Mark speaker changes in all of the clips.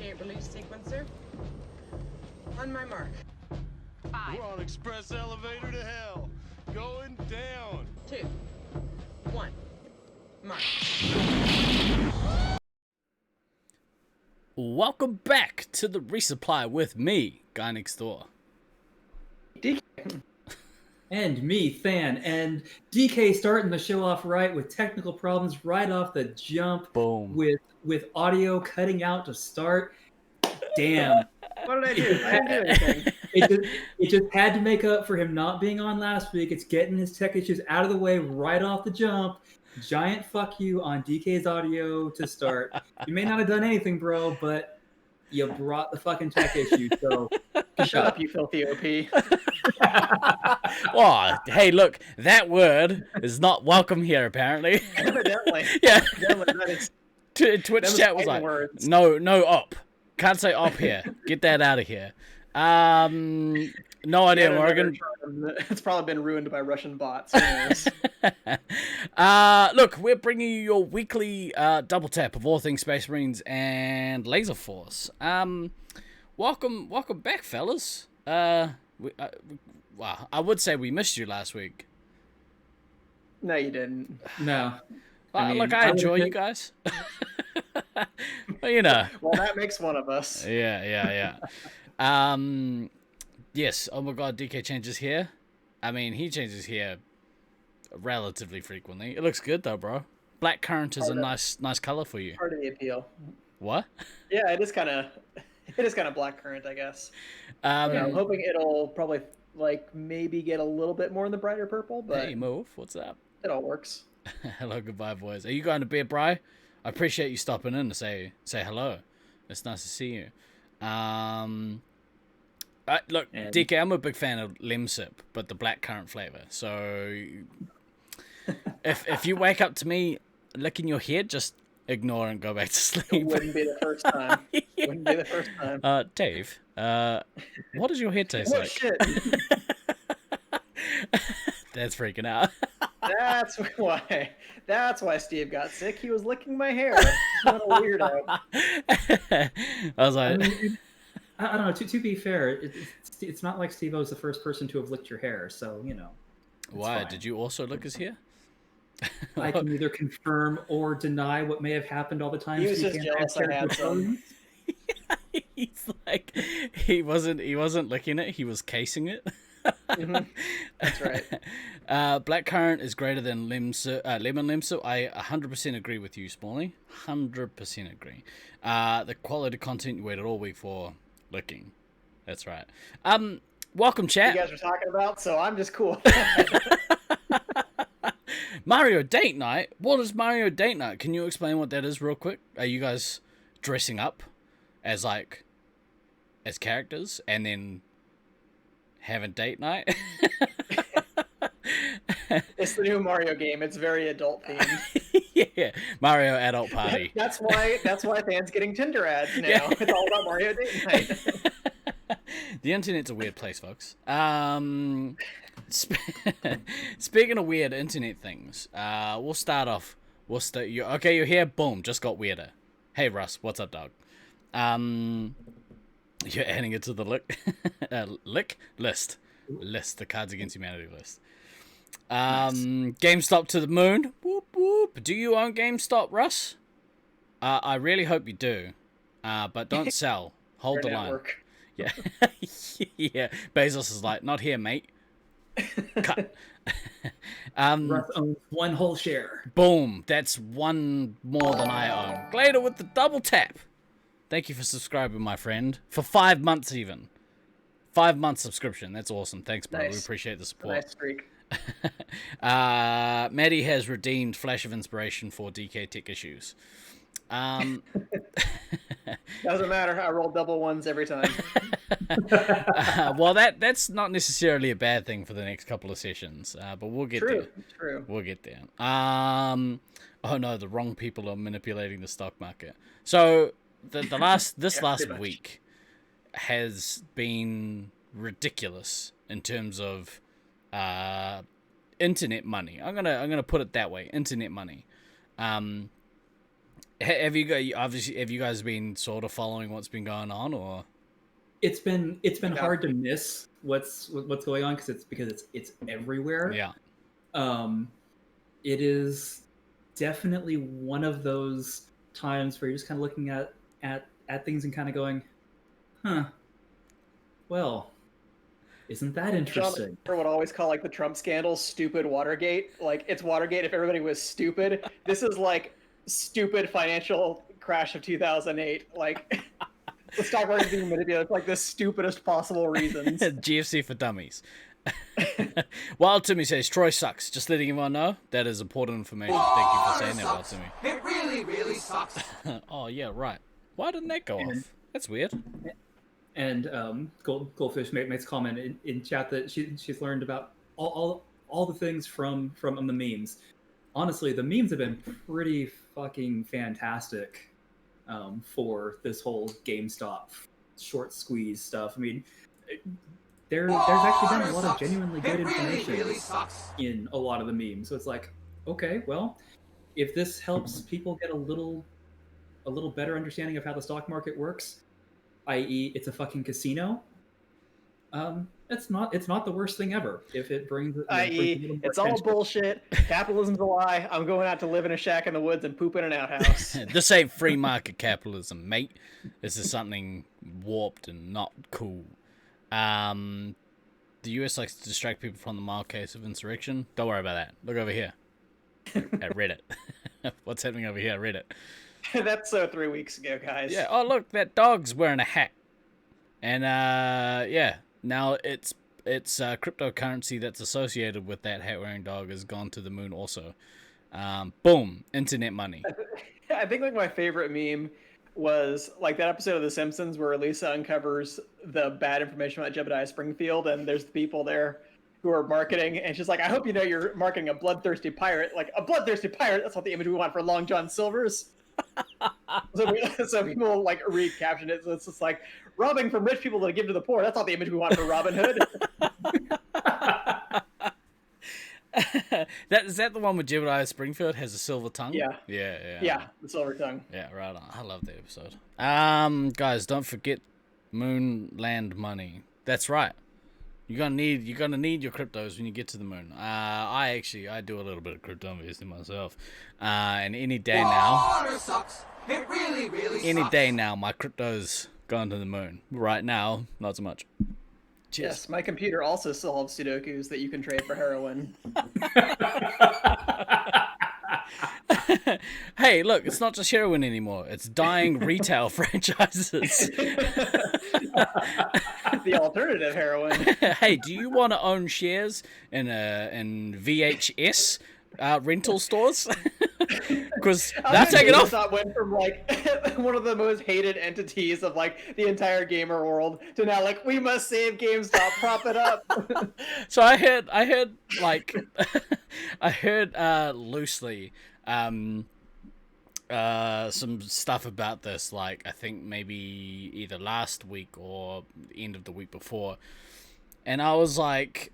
Speaker 1: Initiate release sequencer. On my mark. 5.
Speaker 2: We're on express elevator to hell. Going down.
Speaker 1: 2. 1. Mark.
Speaker 3: Welcome back to the Resupply with me, Guy Next Door.
Speaker 4: And me, Fan, and DK starting the show off right with technical problems right off the jump.
Speaker 3: Boom.
Speaker 4: With audio cutting out to start. Damn.
Speaker 5: What did I do? I didn't do anything.
Speaker 4: It just had to make up for him not being on last week. It's getting his tech issues out of the way right off the jump. Giant fuck you on DK's audio to start. You may not have done anything, bro, but you brought the fucking tech issue, so
Speaker 5: Shut up, you filthy OP.
Speaker 3: Oh, hey, look, that word is not welcome here, apparently.
Speaker 5: Evidently.
Speaker 3: Yeah.
Speaker 5: Evidently, that is,
Speaker 3: Twitch chat was like,
Speaker 5: words.
Speaker 3: no op. Can't say op here. Get that out of here. No idea, Morgan.
Speaker 5: It's probably been ruined by Russian bots. Who knows?
Speaker 3: Look, we're bringing you your weekly double tap of all things Space Marines and Laser Force. Welcome back, fellas. Well, I would say we missed you last week.
Speaker 5: No, you didn't.
Speaker 4: no.
Speaker 3: Look, I enjoy you guys. But, you know.
Speaker 5: Well, that makes one of us.
Speaker 3: Yeah. Yes. Oh my God, DK changes hair. I mean, he changes hair relatively frequently. It looks good though, bro. Black currant is a nice color for you.
Speaker 5: Part of the appeal.
Speaker 3: What?
Speaker 5: Yeah, it is kind of black currant, I guess. I'm hoping it'll probably maybe get a little bit more in the brighter purple, but
Speaker 3: Hey, Move, what's up?
Speaker 5: it all works.
Speaker 3: Hello, goodbye, boys. Are you going to bed, Bri? I appreciate you stopping in to say hello. It's nice to see you. Look, DK, I'm a big fan of Lemsip, but the black currant flavor. So, if you wake up to me licking your head, just ignore and go back to sleep.
Speaker 5: It wouldn't be the first time.
Speaker 3: Yeah.
Speaker 5: Wouldn't be the first time.
Speaker 3: Dave, what does your head taste
Speaker 5: What
Speaker 3: like?
Speaker 5: shit?
Speaker 3: That's freaking out.
Speaker 5: That's why Steve got sick. He was licking my hair. What a weirdo.
Speaker 3: I was like,
Speaker 4: I don't know. To be fair, it's not like Steve-O's the first person to have licked your hair, so you know.
Speaker 3: why?
Speaker 4: fine.
Speaker 3: Did you also lick his hair?
Speaker 4: I can neither confirm or deny what may have happened all the time.
Speaker 5: He was
Speaker 4: so you
Speaker 5: just
Speaker 4: can't have
Speaker 5: jealous I had
Speaker 4: character
Speaker 5: some.
Speaker 4: feelings.
Speaker 3: He's like, he wasn't licking it. He was casing it.
Speaker 5: Mhm. That's right.
Speaker 3: Black currant is greater than lemon limsip. I 100% agree with you, Smalley. 100% agree. The quality content you waited all week for licking. That's right. Welcome, chat.
Speaker 5: You guys are talking about, so I'm just cool.
Speaker 3: Mario Date Night. What is Mario Date Night? Can you explain what that is real quick? Are you guys dressing up as characters and then having date night?
Speaker 5: It's the new Mario game. It's very adult themed.
Speaker 3: Yeah, Mario adult party.
Speaker 5: That's why fans getting Tinder ads now.
Speaker 3: Yeah.
Speaker 5: It's all about Mario Date Night.
Speaker 3: The internet's a weird place, folks. Speaking of weird internet things, we'll start off. You're here. Boom, just got weirder. Hey, Russ, what's up, dog? You're adding it to the list, the Cards Against Humanity list. GameStop to the moon. Whoop whoop. Do you own GameStop, Russ? I really hope you do. But don't sell. Hold the line.
Speaker 5: Network.
Speaker 3: Yeah. Yeah. Bezos is like, not here, mate. Cut.
Speaker 4: Russ owns one whole share.
Speaker 3: Boom. That's one more than I own. Glader with the double tap. Thank you for subscribing, my friend. For 5 months even. 5 months subscription. That's awesome. Thanks, bro.
Speaker 5: Nice.
Speaker 3: We appreciate the support.
Speaker 5: Nice streak.
Speaker 3: Maddie has redeemed Flash of Inspiration for DK Tech issues.
Speaker 5: Doesn't matter. I roll double ones every time.
Speaker 3: Well, that's not necessarily a bad thing for the next couple of sessions, but we'll get there.
Speaker 5: True.
Speaker 3: We'll get there. Oh no, the wrong people are manipulating the stock market. So the last last week has been ridiculous in terms of internet money. I'm gonna put it that way. Internet money. Have you guys been sort of following what's been going on, or?
Speaker 4: It's been hard to miss what's going on because it's everywhere.
Speaker 3: Yeah.
Speaker 4: It is definitely one of those times where you're just kind of looking at things and kind of going, huh, well, isn't that interesting?
Speaker 5: John would always call like the Trump scandal stupid Watergate. Like, it's Watergate if everybody was stupid. This is like stupid financial crash of 2008. Like, the stock market being manipulated for like the stupidest possible reasons.
Speaker 3: GFC for dummies. Wild Timmy says Troy sucks. Just letting everyone know that is important information. Thank you for saying that, Wild Timmy.
Speaker 6: It really, really sucks.
Speaker 3: Oh yeah, right. Why didn't that go off? That's weird.
Speaker 4: And Goldfish makes a comment in chat that she's learned about all the things from the memes. Honestly, the memes have been pretty fucking fantastic for this whole GameStop short squeeze stuff. I mean, there's actually been a lot of genuinely good information in a lot of the memes. So it's like, okay, well, if this helps people get a little better understanding of how the stock market works, i.e., it's a fucking casino, it's not the worst thing ever. If it brings,
Speaker 5: i.e., it's all bullshit. Capitalism's a lie. I'm going out to live in a shack in the woods and poop in an outhouse.
Speaker 3: This ain't free market capitalism, mate. This is something warped and not cool. The US likes to distract people from the mild case of insurrection. Don't worry about that. Look over here at Reddit. What's happening over here at Reddit?
Speaker 5: That's 3 weeks ago, guys.
Speaker 3: Yeah. Oh, look, that dog's wearing a hat. And yeah, now it's cryptocurrency that's associated with that hat-wearing dog has gone to the moon also. Boom, internet money.
Speaker 5: I think like my favorite meme was like that episode of The Simpsons where Lisa uncovers the bad information about Jebediah Springfield, and there's the people there who are marketing, and she's like, I hope you know you're marketing a bloodthirsty pirate. Like, a bloodthirsty pirate, that's not the image we want for Long John Silver's. So people like recaptioned it, so it's just like, robbing from rich people to give to the poor, that's not the image we want for Robin Hood.
Speaker 3: Is that the one with Jebediah Springfield has a silver tongue?
Speaker 5: Yeah, the silver tongue.
Speaker 3: Yeah, right on. I love that episode. Guys, don't forget moon land money. That's right. You're gonna need your cryptos when you get to the moon. I do a little bit of crypto investing myself. And any day now,
Speaker 6: it really, really
Speaker 3: any
Speaker 6: sucks.
Speaker 3: day now, my crypto's gone to the moon. Right now, not so much. Cheers.
Speaker 5: Yes, my computer also still has Sudokus that you can trade for heroin.
Speaker 3: Hey, look, it's not just heroin anymore. It's dying retail franchises.
Speaker 5: The alternative heroin.
Speaker 3: Hey, do you want to own shares in VHS rental stores? Because they're taking off.
Speaker 5: GameStop went from like one of the most hated entities of like the entire gamer world to now like, we must save GameStop, prop it up.
Speaker 3: So I heard like I heard loosely some stuff about this, like I think maybe either last week or the end of the week before, and I was like,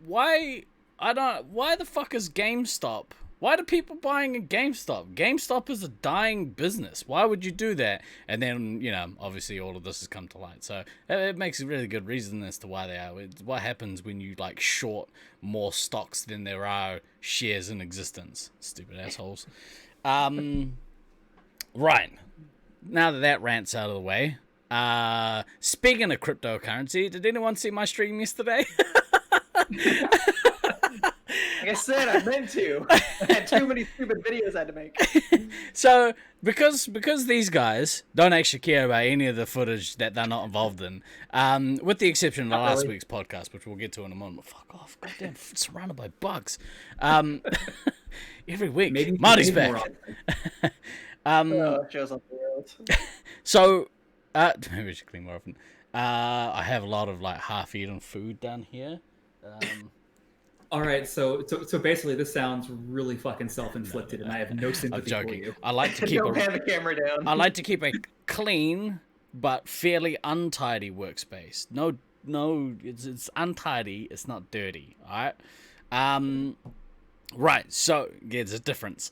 Speaker 3: why the fuck is GameStop? Why do people buying a GameStop? GameStop is a dying business. Why would you do that? And then, obviously all of this has come to light. So it makes a really good reason as to why they are. It's what happens when you like short more stocks than there are shares in existence. Stupid assholes. Right. Now that rant's out of the way. Speaking of cryptocurrency, did anyone see my stream yesterday?
Speaker 5: Like I said, I meant to. I had too many stupid videos I had to make.
Speaker 3: So, because these guys don't actually care about any of the footage that they're not involved in, with the exception of last week's podcast, which we'll get to in a moment. Fuck off. Goddamn, surrounded by bugs. Every week.
Speaker 4: Maybe
Speaker 3: Marty's back.
Speaker 5: Shows up the world.
Speaker 3: So, maybe we should clean more often. I have a lot of like half-eaten food down here.
Speaker 4: All right, so basically, this sounds really fucking self-inflicted, and I have no sympathy
Speaker 3: I'm
Speaker 4: for
Speaker 3: joking.
Speaker 4: you.
Speaker 3: I like to keep
Speaker 5: Don't pan the camera down.
Speaker 3: I like to keep a clean but fairly untidy workspace. No, it's untidy. It's not dirty. All right. Right, so yeah, there's a difference.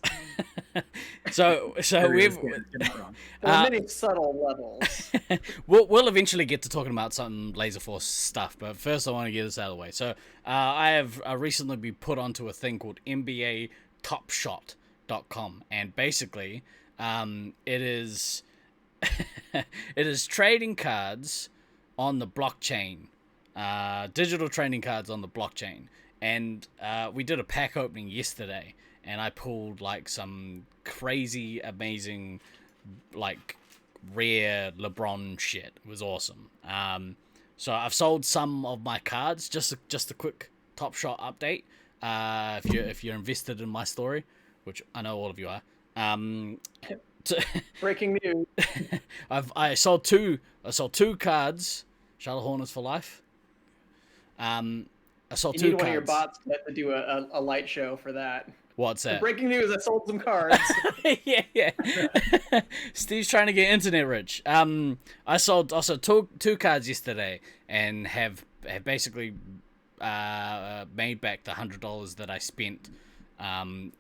Speaker 3: so
Speaker 4: There
Speaker 3: we've
Speaker 4: is, yeah, you're not wrong.
Speaker 5: There are many subtle levels.
Speaker 3: we'll eventually get to talking about some Laser Force stuff, but first I want to get this out of the way. So I have recently been put onto a thing called NBA TopShot.com, and basically it is it is trading cards on the blockchain, digital trading cards on the blockchain. And we did a pack opening yesterday, and I pulled like some crazy, amazing, like rare LeBron shit. It was awesome. So I've sold some of my cards. Just a quick Top Shot update. If you're invested in my story, which I know all of you are.
Speaker 5: Breaking news.
Speaker 3: I sold two cards. Charlotte Hornets for life. I sold
Speaker 5: You
Speaker 3: two
Speaker 5: need
Speaker 3: cards.
Speaker 5: one of your bots to do a light show for that.
Speaker 3: What's that?
Speaker 5: Breaking news, I sold some cards.
Speaker 3: yeah. Steve's trying to get internet rich. I sold also two cards yesterday and have basically made back the $100 that I spent on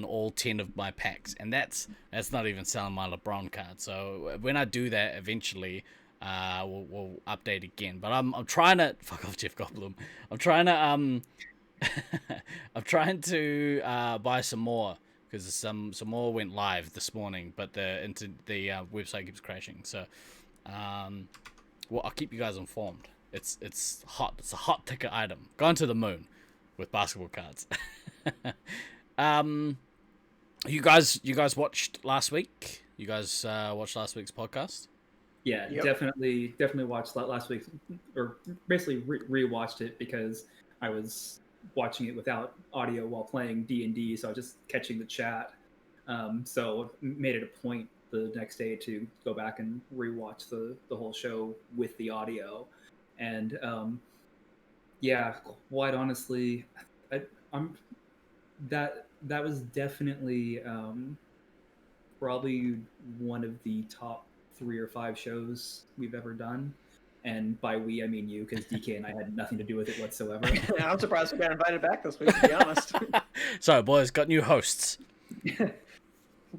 Speaker 3: all 10 of my packs, and that's not even selling my LeBron card. So when I do that eventually, we'll update again. But I'm trying to fuck off Jeff Goldblum. I'm trying to I'm trying to buy some more because some more went live this morning, but the website keeps crashing. So well, I'll keep you guys informed. It's hot. It's a hot ticket item. Going to the moon with basketball cards. You guys watched last week? You guys watched last week's podcast?
Speaker 4: Yeah,
Speaker 5: Yep.
Speaker 4: definitely watched last week, or basically rewatched it because I was watching it without audio while playing D&D, so I was just catching the chat. So made it a point the next day to go back and rewatch the whole show with the audio, and yeah, quite honestly, I'm that was definitely probably one of the top 3 or 5 shows we've ever done. And by we, I mean you, because DK and I had nothing to do with it whatsoever.
Speaker 5: I'm surprised we got invited back this week, to be honest.
Speaker 3: Sorry, boys, got new hosts.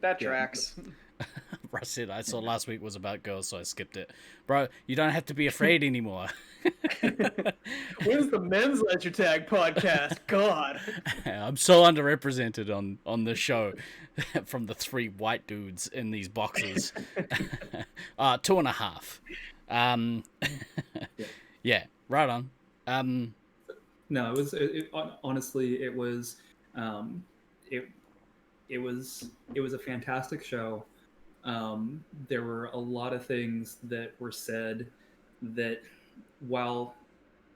Speaker 5: That tracks.
Speaker 3: I said I saw last week was about girls, so I skipped it. Bro, you don't have to be afraid anymore.
Speaker 5: When's the men's Ledger Tag podcast? God.
Speaker 3: I'm so underrepresented on the show from the 3 white dudes in these boxes. 2.5. Yeah, right on.
Speaker 4: No, it was honestly, it was a fantastic show. There were a lot of things that were said that, while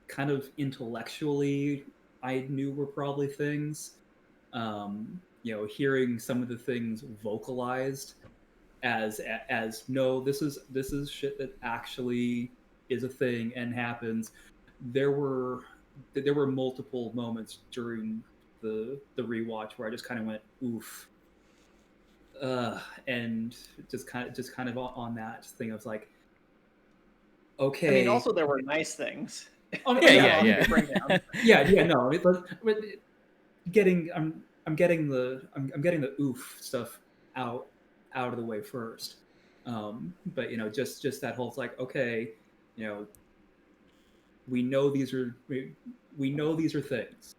Speaker 4: kind of intellectually I knew were probably things, hearing some of the things vocalized as no, this is shit that actually is a thing and happens. There were multiple moments during the rewatch where I just kind of went oof, and just kind of on that thing. I was like, okay.
Speaker 5: I mean, also there were nice things.
Speaker 3: Yeah.
Speaker 4: No, I'm getting the oof stuff out of the way first. But just that whole, it's like, okay, we know these are things.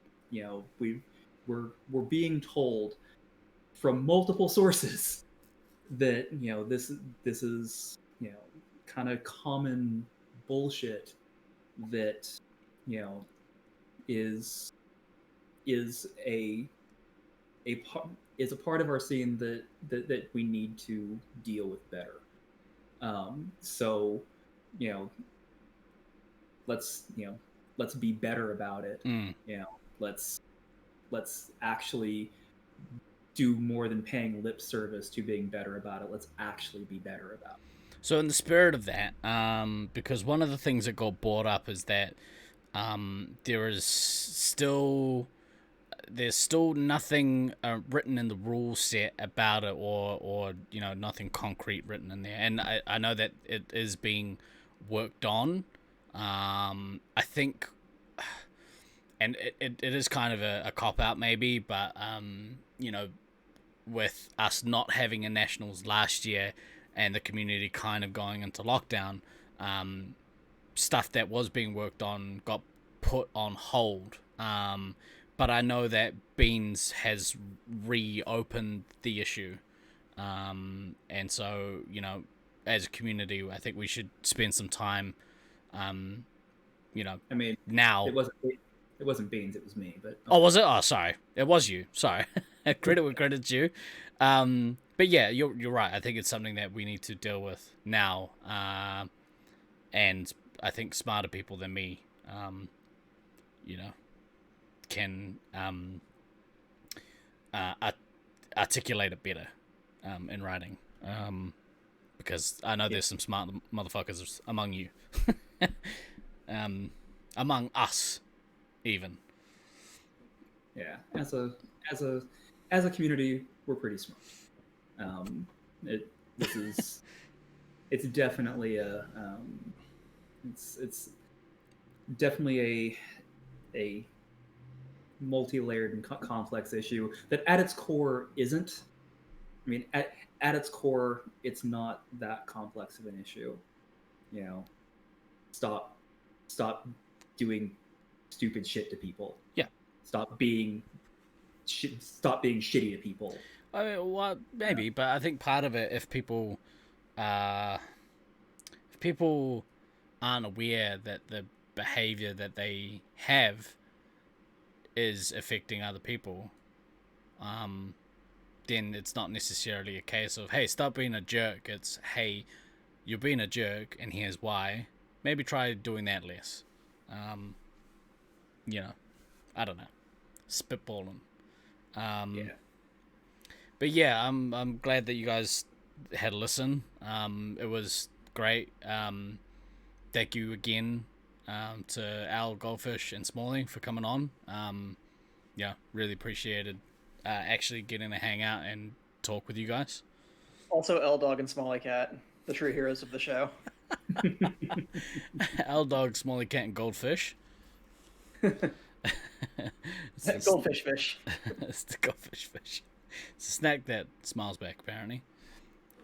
Speaker 4: We're being told from multiple sources that this is kind of common bullshit that is a part of our scene that we need to deal with better. So let's be better about it. Let's actually do more than paying lip service to being better about it. Let's actually be better about it.
Speaker 3: So in the spirit of that, because one of the things that got brought up is that there's still nothing written in the rule set about it, or nothing concrete written in there. And I know that it is being worked on. I think and it is kind of a cop out maybe, but you know, with us not having a nationals last year and the community kind of going into lockdown, stuff that was being worked on got put on hold. But I know that Beans has reopened the issue, and so, you know, as a community, I think we should spend some time, you know,
Speaker 4: I mean,
Speaker 3: now.
Speaker 4: it wasn't Beans, it was me. But
Speaker 3: Oh, was it? Oh, sorry, it was you. Sorry, credit where credit's due. But yeah, you're right. I think it's something that we need to deal with now, and I think smarter people than me, you know, can articulate it better in writing, because I know there's some smart motherfuckers among you, among us, even.
Speaker 4: yeah, as a community, we're pretty smart. It's definitely it's definitely a multi-layered and complex issue that at its core isn't. I mean, at its core, it's not that complex of an issue. You know, stop doing stupid shit to people.
Speaker 3: Yeah.
Speaker 4: Stop being shitty to people.
Speaker 3: I mean, well, maybe, but I think part of it, if people aren't aware that the behavior that they have is affecting other people, then it's not necessarily a case of, hey, stop being a jerk. It's, hey, you're being a jerk, and here's why. Maybe try doing that less. You know, I don't know, spitballing.
Speaker 4: Yeah.
Speaker 3: But yeah, I'm glad that you guys had a listen. It was great. Thank you again to Al, Goldfish, and Smalley for coming on. Yeah, really appreciated actually getting to hang out and talk with you guys.
Speaker 5: Also, L Dog and Smalley Cat, the true heroes of the show.
Speaker 3: Al, Dog, Smalley Cat, and Goldfish.
Speaker 5: Goldfish fish.
Speaker 3: It's the goldfish fish. It's a snack that smiles back, apparently.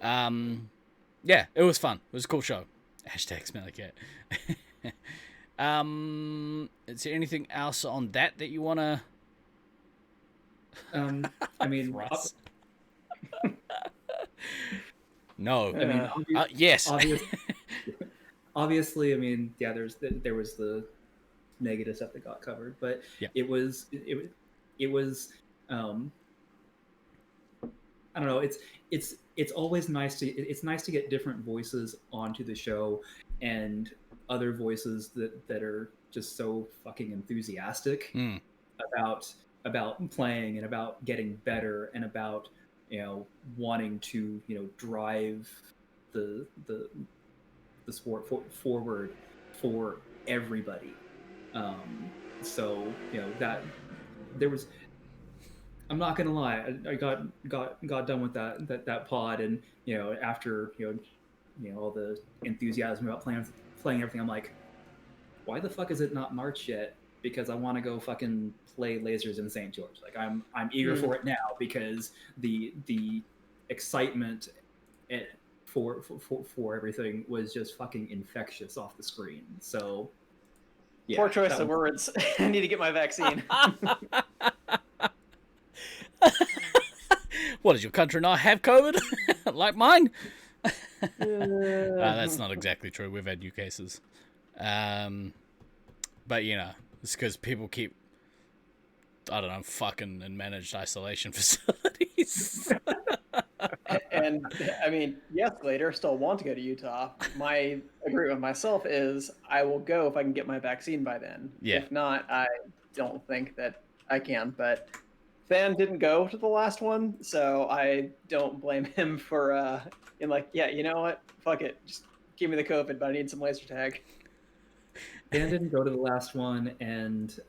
Speaker 3: Yeah, it was fun. It was a cool show. Hashtag smelly cat. Is there anything else on that you want to...
Speaker 4: I mean...
Speaker 3: Russ? No.
Speaker 4: I mean,
Speaker 3: yes.
Speaker 4: Obviously, I mean, yeah, there was the negative stuff that got covered, but
Speaker 3: yeah.
Speaker 4: it was I don't know, it's always nice to get different voices onto the show, and other voices that are just so fucking enthusiastic about playing and about getting better and about, you know, wanting to, you know, drive the sport forward for everybody. So, you know, that there was, I'm not gonna lie, I got done with that pod, and, you know, after you know all the enthusiasm about playing everything, I'm like, why the fuck is it not March yet? Because I want to go fucking play lasers in St. George. Like, I'm eager for it now, because the excitement for everything was just fucking infectious off the screen. So yeah,
Speaker 5: poor choice of words. I need to get my vaccine.
Speaker 3: What, does your country not have COVID? Like mine? That's not exactly true. We've had new cases. But, you know, it's because people keep, I don't know, fucking in managed isolation facilities.
Speaker 5: And, I mean, yes, later, still want to go to Utah. My agreement with myself is I will go if I can get my vaccine by then.
Speaker 3: Yeah.
Speaker 5: If not, I don't think that I can. But Fan didn't go to the last one, so I don't blame him for being like, yeah, you know what? Fuck it. Just give me the COVID, but I need some laser tag.
Speaker 4: Fan didn't go to the last one, and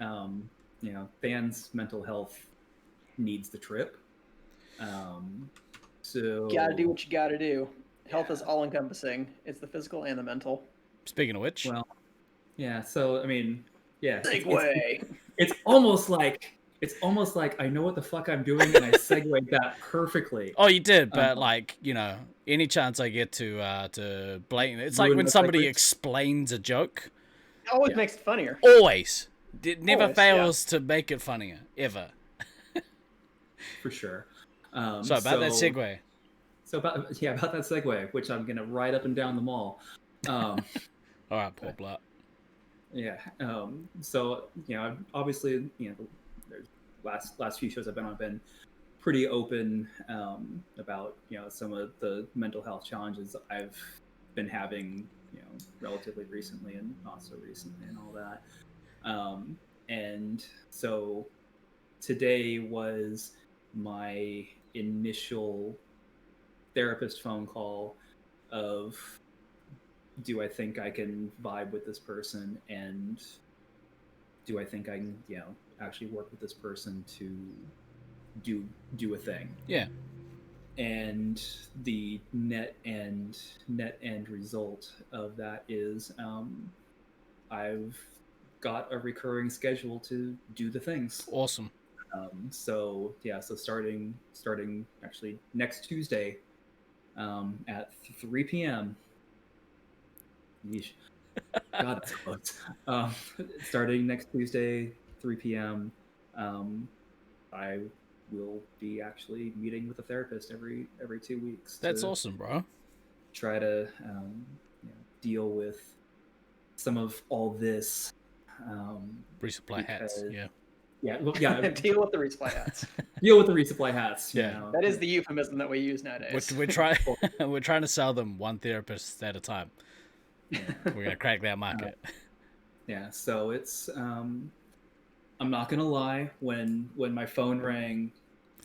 Speaker 4: you know, Fan's mental health needs the trip. So
Speaker 5: Gotta do what you gotta do. Health is all encompassing. It's the physical and the mental.
Speaker 3: Speaking of which,
Speaker 4: well, yeah. So I mean, yeah.
Speaker 5: Segue.
Speaker 4: it's almost like I know what the fuck I'm doing, and I segued that perfectly.
Speaker 3: Oh, you did, but like, you know, any chance I get to blame, it's like
Speaker 4: Ruin
Speaker 3: when
Speaker 4: my
Speaker 3: somebody
Speaker 4: segments?
Speaker 3: explains a joke.
Speaker 5: It always
Speaker 4: Yeah.
Speaker 5: makes it funnier.
Speaker 3: Always, it never
Speaker 5: Always, yeah.
Speaker 3: fails to make it funnier ever.
Speaker 4: For sure.
Speaker 3: So about that segue.
Speaker 4: So about that segue, which I'm gonna ride up and down the mall.
Speaker 3: All right, Paul Blart.
Speaker 4: Yeah. So obviously, there's last few shows I've been on, I've been pretty open about some of the mental health challenges I've been having, relatively recently and not so recently and all that. And so today was my initial therapist phone call of, do I think I can vibe with this person, and do I think I can actually work with this person to do a thing.
Speaker 3: Yeah.
Speaker 4: And the net end result of that is I've got a recurring schedule to do the things.
Speaker 3: Awesome.
Speaker 4: So starting actually next Tuesday at 3 p.m. Yeesh. God, it's close. Starting next Tuesday, 3 p.m. I will be actually meeting with a therapist every 2 weeks.
Speaker 3: That's awesome, bro.
Speaker 4: Try to deal with some of all this.
Speaker 3: Resupply hats. Yeah.
Speaker 4: Yeah.
Speaker 5: Deal with the resupply hats.
Speaker 4: Deal with the resupply hats.
Speaker 3: Yeah.
Speaker 5: That is the euphemism that we use nowadays.
Speaker 3: We're trying to sell them one therapist at a time. We're gonna crack that market.
Speaker 4: Yeah. So it's I'm not gonna lie, when my phone rang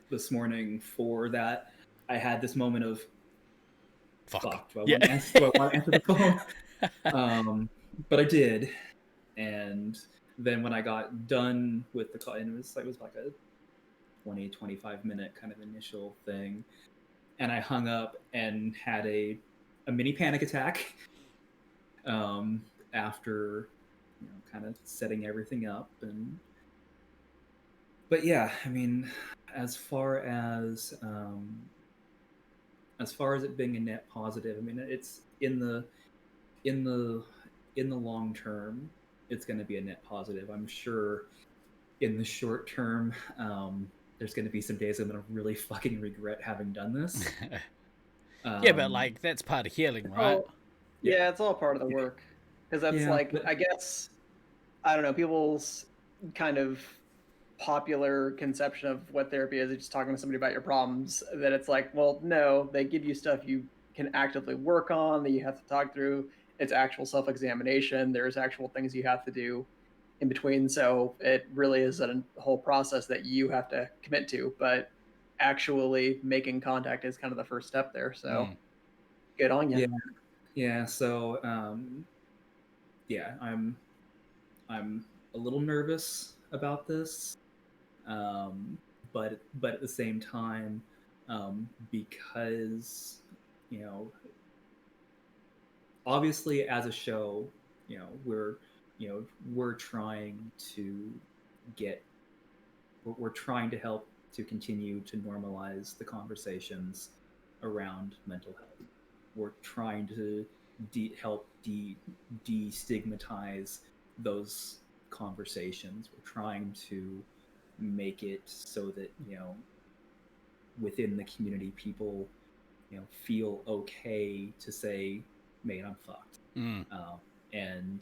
Speaker 4: this morning for that, I had this moment of fuck. Do I want to answer the phone? But I did, and then when I got done with the call, and it was like a 20-25 minute kind of initial thing, and I hung up and had a mini panic attack after kind of setting everything up. But yeah, I mean, as far as it being a net positive, I mean, it's in the long term, it's going to be a net positive. I'm sure in the short term, there's going to be some days I'm going to really fucking regret having done this.
Speaker 3: Yeah, but like that's part of healing, right?
Speaker 5: Yeah, it's all part of the work. Because that's
Speaker 4: but
Speaker 5: I guess, I don't know, people's kind of popular conception of what therapy is just talking to somebody about your problems, that it's like, well, no, they give you stuff you can actively work on, that you have to talk through. It's actual self-examination. There's actual things you have to do in between. So it really is a whole process that you have to commit to, but actually making contact is kind of the first step there. So good on you.
Speaker 4: Yeah. So I'm a little nervous about this, but at the same time, because obviously as a show, we're trying to we're trying to help to continue to normalize the conversations around mental health. We're trying to help destigmatize those conversations. We're trying to make it so that within the community, people feel okay to say, "Mate, I'm fucked," and I'm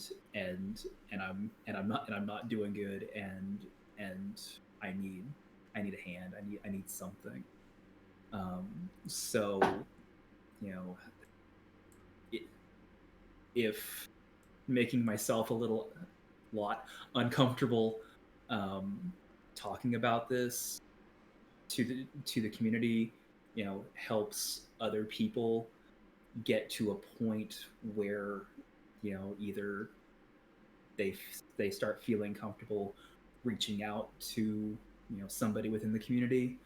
Speaker 4: not doing good, and I need a hand. I need something. So if making myself a lot uncomfortable talking about this to the community helps other people get to a point where either they start feeling comfortable reaching out to somebody within the community,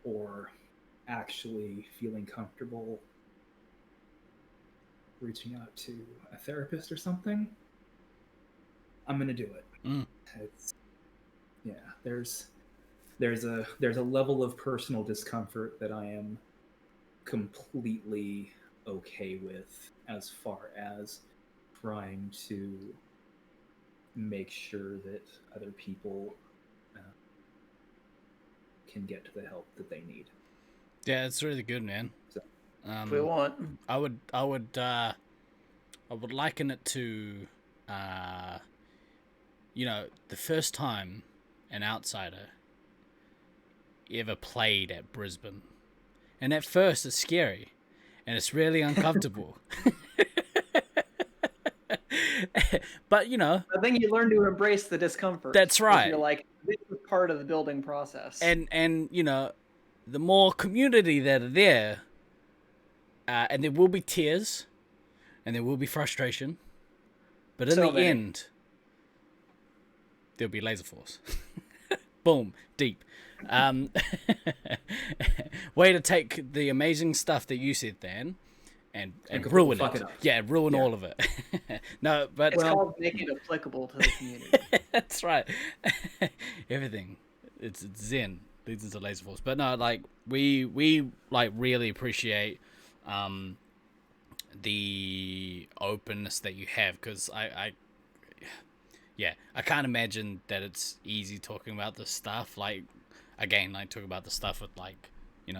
Speaker 4: or actually feeling comfortable reaching out to a therapist or something, I'm gonna do it. yeah, there's a level of personal discomfort that I am completely okay with, as far as trying to make sure that other people can get to the help that they need.
Speaker 3: Yeah, it's really good, man.
Speaker 4: So,
Speaker 5: If we want.
Speaker 3: I would liken it to, the first time an outsider ever played at Brisbane, and at first it's scary, and it's really uncomfortable. But
Speaker 5: I think you learn to embrace the discomfort.
Speaker 3: That's right.
Speaker 5: You're like, this is part of the building process.
Speaker 3: and the more community that are there, and there will be tears, and there will be frustration, but in the end, there'll be laser force. Boom, deep. Way to take the amazing stuff that you said, Dan, and ruin it. Yeah, ruin all of it. No, but
Speaker 5: it's called making it applicable to the community.
Speaker 3: That's right. Everything, it's zen leads into laser force. But no, like we like really appreciate the openness that you have, because I can't imagine that it's easy talking about this stuff. Like, again, like talking about the stuff with, like,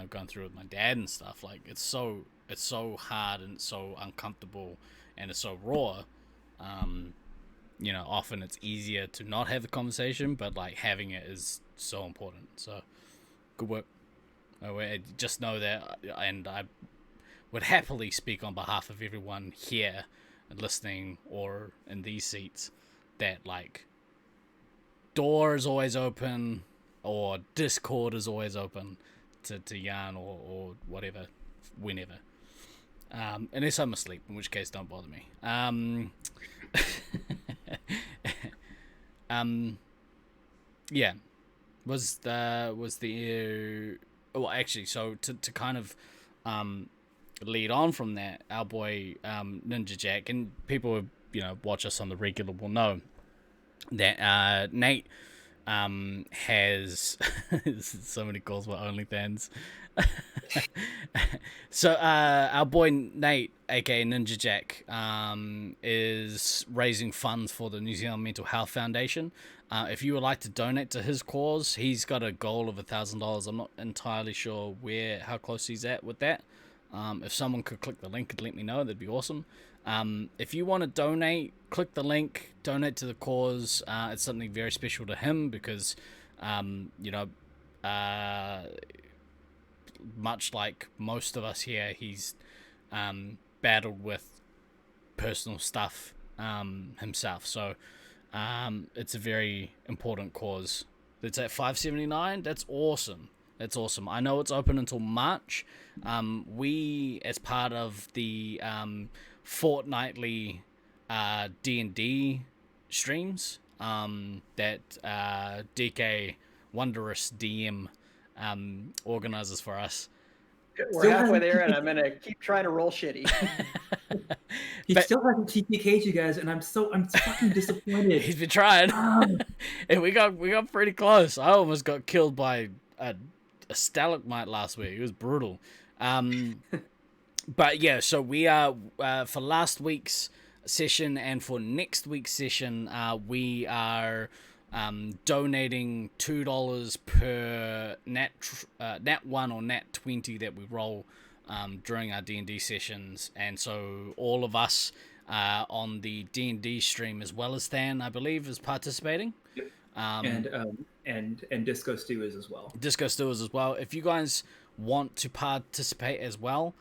Speaker 3: going through with my dad and stuff. Like, it's so hard and it's so uncomfortable and it's so raw. Often it's easier to not have the conversation, but like having it is so important. So good work. I just know that, and I would happily speak on behalf of everyone here and listening or in these seats, that like door is always open, or Discord is always open to yarn or whatever, whenever. Unless I'm asleep, in which case don't bother me. Yeah. Was the well, actually, so to kind of lead on from that, our boy Ninja Jack, and people who watch us on the regular will know that Nate has so many calls for OnlyFans. So our boy Nate, aka Ninja Jack, is raising funds for the New Zealand Mental Health Foundation. If you would like to donate to his cause, he's got a goal of $1,000. I'm not entirely sure how close he's at with that. If someone could click the link and let me know, that'd be awesome. If you want to donate, click the link, donate to the cause. It's something very special to him because, much like most of us here, he's battled with personal stuff himself. So it's a very important cause. It's at $5.79. That's awesome. That's awesome. I know it's open until March. We, as part of the fortnightly D&D streams that DK Wondrous DM organizes for us.
Speaker 5: We're halfway there, and I'm gonna keep trying to roll shitty.
Speaker 4: He still hasn't TPK'd you guys, and I'm fucking disappointed.
Speaker 3: He's been trying, and we got pretty close. I almost got killed by a stalagmite last week. It was brutal. But yeah, so we are for last week's session and for next week's session, we are donating $2 per nat 1 or nat 20 that we roll during our D&D sessions. And so all of us on the D&D stream, as well as Stan, I believe, is participating.
Speaker 4: Yep. And Disco Stew is as well.
Speaker 3: Disco Stew is as well. If you guys want to participate as well,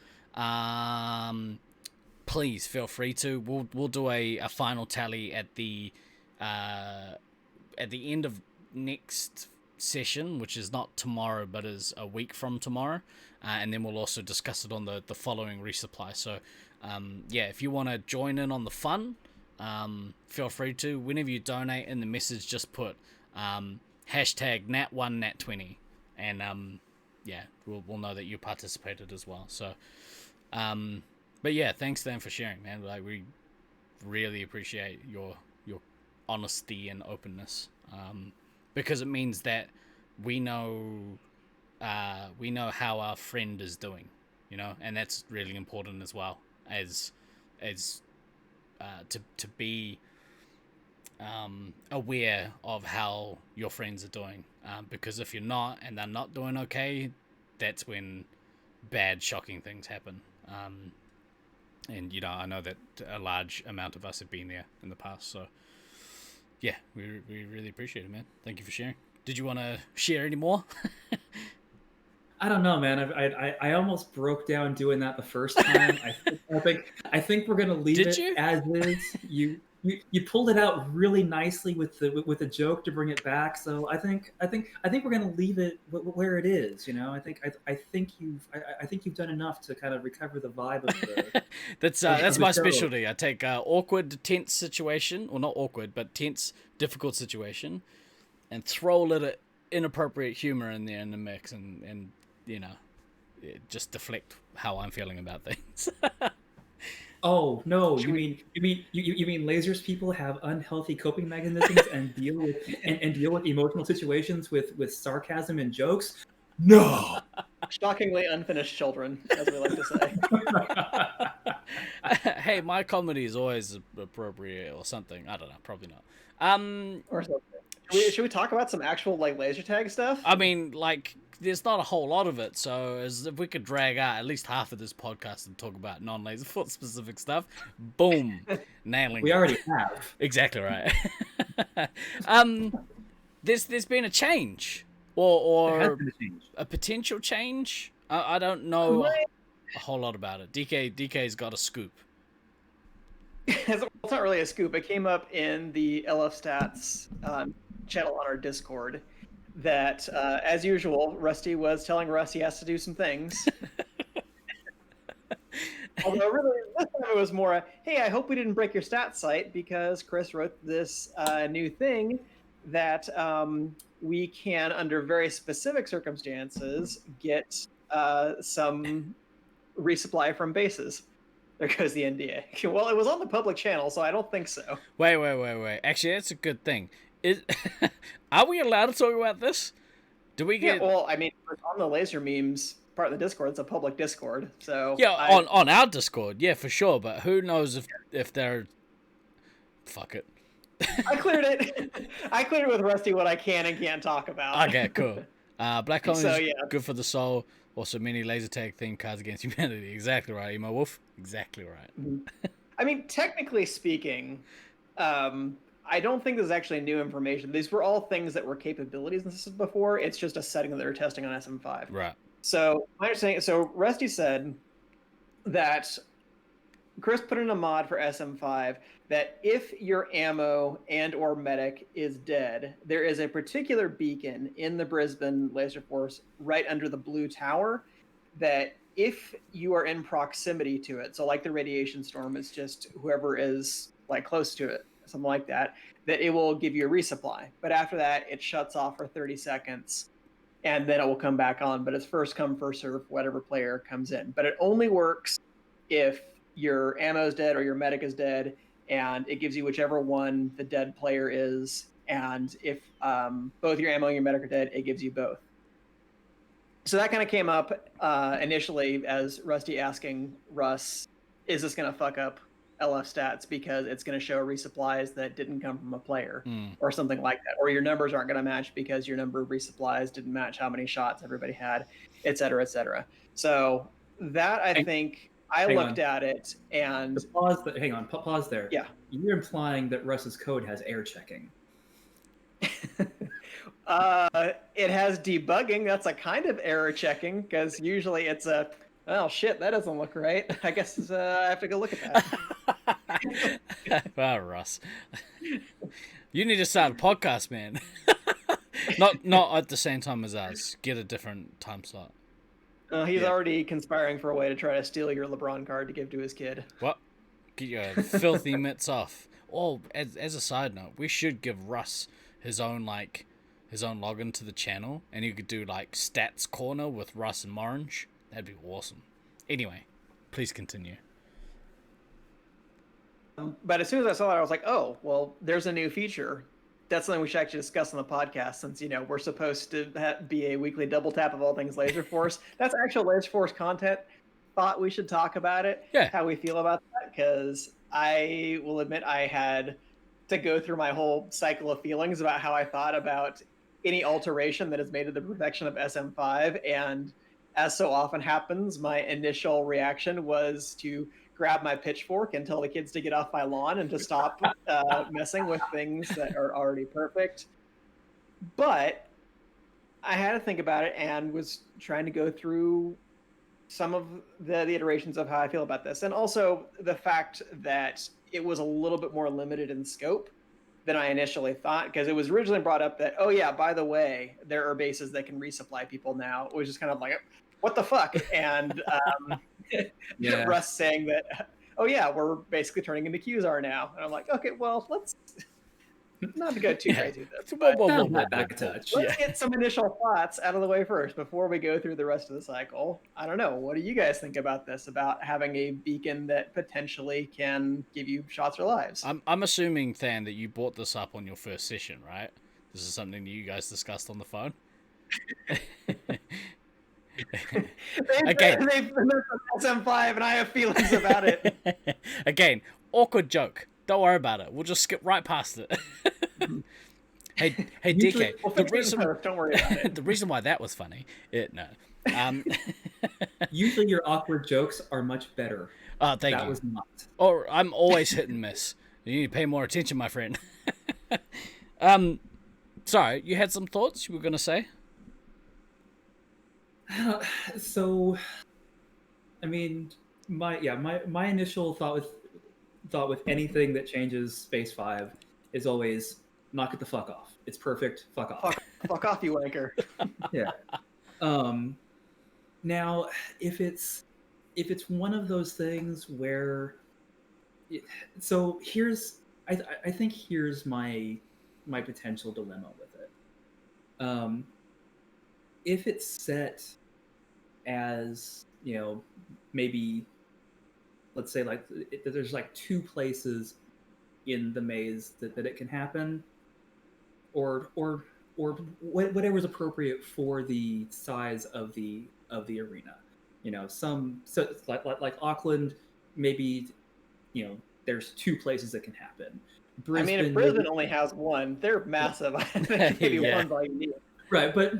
Speaker 3: please feel free to. We'll do a final tally at the end of next session, which is not tomorrow but is a week from tomorrow, and then we'll also discuss it on the following resupply. So if you want to join in on the fun, feel free to. Whenever you donate, in the message just put hashtag nat1 nat20, and we'll know that you participated as well. So but yeah, thanks Dan for sharing, man. Like, we really appreciate your honesty and openness. because it means that we know how our friend is doing, you know, and that's really important as well as to be aware of how your friends are doing, because if you're not and they're not doing okay, that's when bad, shocking things happen. And you know, I know that a large amount of us have been there in the past, so yeah, we really appreciate it, man. Thank you for sharing. Did you want to share any more?
Speaker 4: I don't know, man. I almost broke down doing that the first time. I think we're gonna leave
Speaker 3: Did
Speaker 4: it
Speaker 3: you?
Speaker 4: as is. You pulled it out really nicely with a joke to bring it back. So I think we're gonna leave it where it is. You know, I think you've done enough to kind of recover the vibe of the.
Speaker 3: That's
Speaker 4: of the
Speaker 3: my
Speaker 4: show.
Speaker 3: specialty. I take awkward, tense situation, or not awkward, but tense, difficult situation, and throw a little inappropriate humor in there in the mix, and you know, just deflect how I'm feeling about things.
Speaker 4: Oh no! You mean lasers people have unhealthy coping mechanisms and deal with and deal with emotional situations with sarcasm and jokes? No.
Speaker 5: Shockingly unfinished children, as we like to say.
Speaker 3: Hey, my comedy is always appropriate or something. I don't know, probably not.
Speaker 5: Or something. Should we talk about some actual like laser tag stuff?
Speaker 3: I mean, like, there's not a whole lot of it, so as if we could drag out at least half of this podcast and talk about non-laser foot specific stuff, boom, nailing.
Speaker 4: We
Speaker 3: it.
Speaker 4: already have.
Speaker 3: Exactly right. There's been a change, or
Speaker 4: There has been a change.
Speaker 3: a potential change. I don't know a whole lot about it. DK's got a scoop.
Speaker 5: It's not really a scoop. It came up in the LF Stats channel on our Discord that, as usual, Rusty was telling Russ he has to do some things. Although really, this time it was more, hey, I hope we didn't break your stats site because Chris wrote this new thing that we can, under very specific circumstances, get some resupply from bases. There goes the NDA. Well, it was on the public channel, so I don't think so.
Speaker 3: Wait. Actually, that's a good thing. Are we allowed to talk about this? Do we get?
Speaker 5: Yeah, well, I mean, on the laser memes part of the Discord, it's a public Discord, so
Speaker 3: Yeah, on our Discord, yeah, for sure. But who knows if they're? Fuck it.
Speaker 5: I cleared it. I cleared it with Rusty what I can and can't talk about.
Speaker 3: Okay, cool. Black Comet
Speaker 5: So,
Speaker 3: is
Speaker 5: yeah.
Speaker 3: good for the soul. Also, many laser tag themed cards against humanity. Exactly right, Emo Wolf. Exactly right.
Speaker 5: I mean, technically speaking, I don't think this is actually new information. These were all things that were capabilities in the system before. It's just a setting that they're testing on SM5.
Speaker 3: Right.
Speaker 5: So my understanding, so Rusty said that Chris put in a mod for SM5 that if your ammo and or medic is dead, there is a particular beacon in the Brisbane Laser Force right under the blue tower that if you are in proximity to it, so like the radiation storm is just whoever is like close to it, something like that, that it will give you a resupply. But after that, it shuts off for 30 seconds and then it will come back on. But it's first come, first serve, whatever player comes in. But it only works if your ammo is dead or your medic is dead, and it gives you whichever one the dead player is. And if both your ammo and your medic are dead, it gives you both. So that kind of came up initially as Rusty asking Russ, is this going to fuck up LF stats because it's going to show resupplies that didn't come from a player or something like that, or your numbers aren't going to match because your number of resupplies didn't match how many shots everybody had, et cetera, et cetera. So that I think I looked at it and
Speaker 4: hang on, pause there.
Speaker 5: Yeah,
Speaker 4: you're implying that Russ's code has air checking.
Speaker 5: it has debugging. That's a kind of error checking because usually it's a, oh shit, that doesn't look right. I guess I have to go look at that.
Speaker 3: Wow, Russ. You need to start a podcast, man. not at the same time as us. Get a different time slot.
Speaker 5: He's already conspiring for a way to try to steal your LeBron card to give to his kid.
Speaker 3: What? Get your filthy mitts off. Oh, as a side note, we should give Russ his own login to the channel, and you could do like stats corner with Russ and Morange. That'd be awesome. Anyway, please continue.
Speaker 5: But as soon as I saw that, I was like, oh, well, there's a new feature that's something we should actually discuss on the podcast, since we're supposed to be a weekly double tap of all things Laser Force. That's actual Laser Force content. Thought we should talk about it,
Speaker 3: Yeah.
Speaker 5: how we feel about that, because I will admit I had to go through my whole cycle of feelings about how I thought about any alteration that is made to the perfection of SM5, and as so often happens, my initial reaction was to grab my pitchfork and tell the kids to get off my lawn and to stop messing with things that are already perfect. But I had to think about it and was trying to go through some of the iterations of how I feel about this, and also the fact that it was a little bit more limited in scope than I initially thought, because it was originally brought up that, oh yeah, by the way, there are bases that can resupply people now, which is kind of like, what the fuck? And
Speaker 4: Yeah.
Speaker 5: Russ saying that, oh yeah, we're basically turning into Qzar now, and I'm like, okay, well, let's not to go too crazy with this.
Speaker 3: Whoa, whoa, whoa,
Speaker 4: Dial
Speaker 3: whoa,
Speaker 4: that
Speaker 3: whoa,
Speaker 4: back a
Speaker 3: whoa.
Speaker 4: touch.
Speaker 5: Let's get some initial thoughts out of the way first before we go through the rest of the cycle. I don't know. What do you guys think about this? About having a beacon that potentially can give you shots or lives?
Speaker 3: I'm assuming, Than, that you brought this up on your first session, right? This is something that you guys discussed on the phone. Again.
Speaker 5: They've been SM5 and I have feelings about it.
Speaker 3: Again, awkward joke. Don't worry about it. We'll just skip right past it. Hey, DK.
Speaker 5: We'll
Speaker 3: The
Speaker 5: fix it in post, don't worry about it.
Speaker 3: the reason why that was funny, no.
Speaker 4: Usually your awkward jokes are much better.
Speaker 3: Oh, thank
Speaker 4: That
Speaker 3: you.
Speaker 4: was not.
Speaker 3: Or I'm always hit and miss. You need to pay more attention, my friend. Sorry, you had some thoughts you were gonna say?
Speaker 4: So, I mean, my initial thought with anything that changes Space 5 is always knock it the fuck off. It's perfect. Fuck off.
Speaker 5: Fuck off, you wanker.
Speaker 4: Yeah. Now, if it's one of those things where, so I think here's my potential dilemma with it. If it's set as, maybe, let's say like there's like 2 places in the maze that it can happen, or whatever's appropriate for the size of the arena. Like Auckland, maybe, there's 2 places that can happen.
Speaker 5: Brisbane, I mean, if Brisbane only has 1, they're massive. Maybe
Speaker 3: Yeah.
Speaker 5: 1's all you need.
Speaker 4: Right, but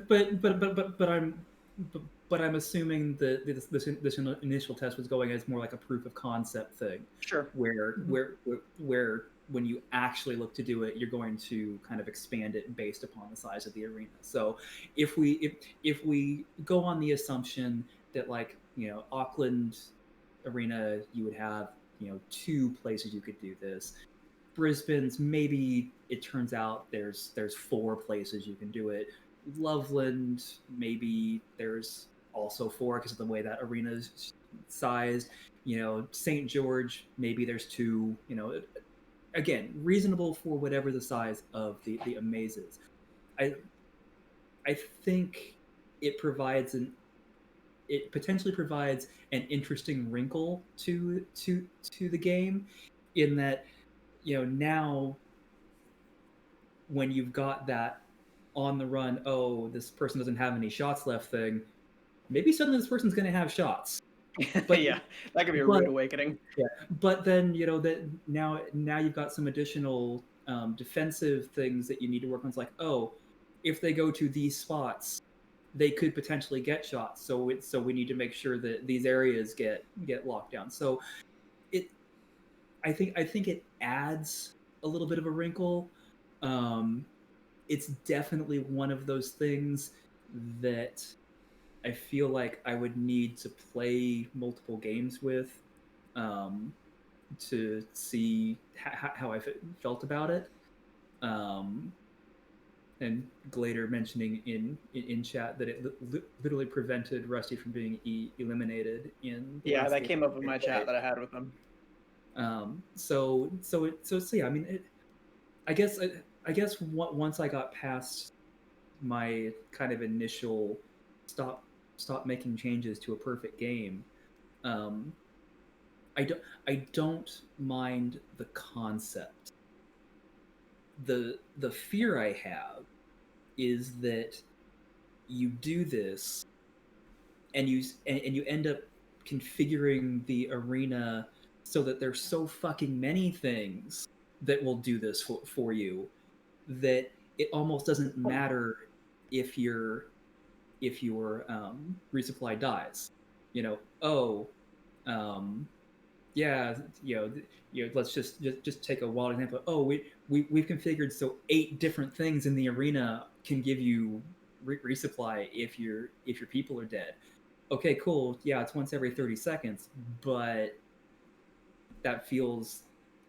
Speaker 4: I'm assuming that this initial test was going as more like a proof of concept thing.
Speaker 5: Sure.
Speaker 4: Where when you actually look to do it, you're going to kind of expand it based upon the size of the arena. So if we go on the assumption that, like, Auckland arena, you would have 2 places you could do this. Brisbane's, maybe it turns out there's 4 places you can do it. Loveland, maybe there's also 4 because of the way that arena is sized. St. George, maybe there's 2. Again, reasonable for whatever the size of the amaze is. I think it potentially provides an interesting wrinkle to the game, in that now when you've got that on the run, oh, this person doesn't have any shots left thing, maybe suddenly this person's going to have shots.
Speaker 5: But yeah, that could be a rude awakening.
Speaker 4: Yeah, but then that now you've got some additional defensive things that you need to work on. It's like, oh, if they go to these spots, they could potentially get shots. So we need to make sure that these areas get locked down. So I think it adds a little bit of a wrinkle. It's definitely one of those things that I feel like I would need to play multiple games with to see how I felt about it. And Glader mentioning in chat that it literally prevented Rusty from being eliminated in.
Speaker 5: Yeah, that came up in my chat that I had with them.
Speaker 4: So yeah, I mean, I guess once I got past my kind of initial stop making changes to a perfect game, I don't mind the concept, the fear I have is that you do this and you end up configuring the arena so that there's so fucking many things that will do this for you that it almost doesn't matter if your resupply dies. Yeah, let's just take a wild example. Oh, we've configured so 8 different things in the arena can give you resupply if your people are dead. Okay, cool. Yeah, it's once every 30 seconds, but that feels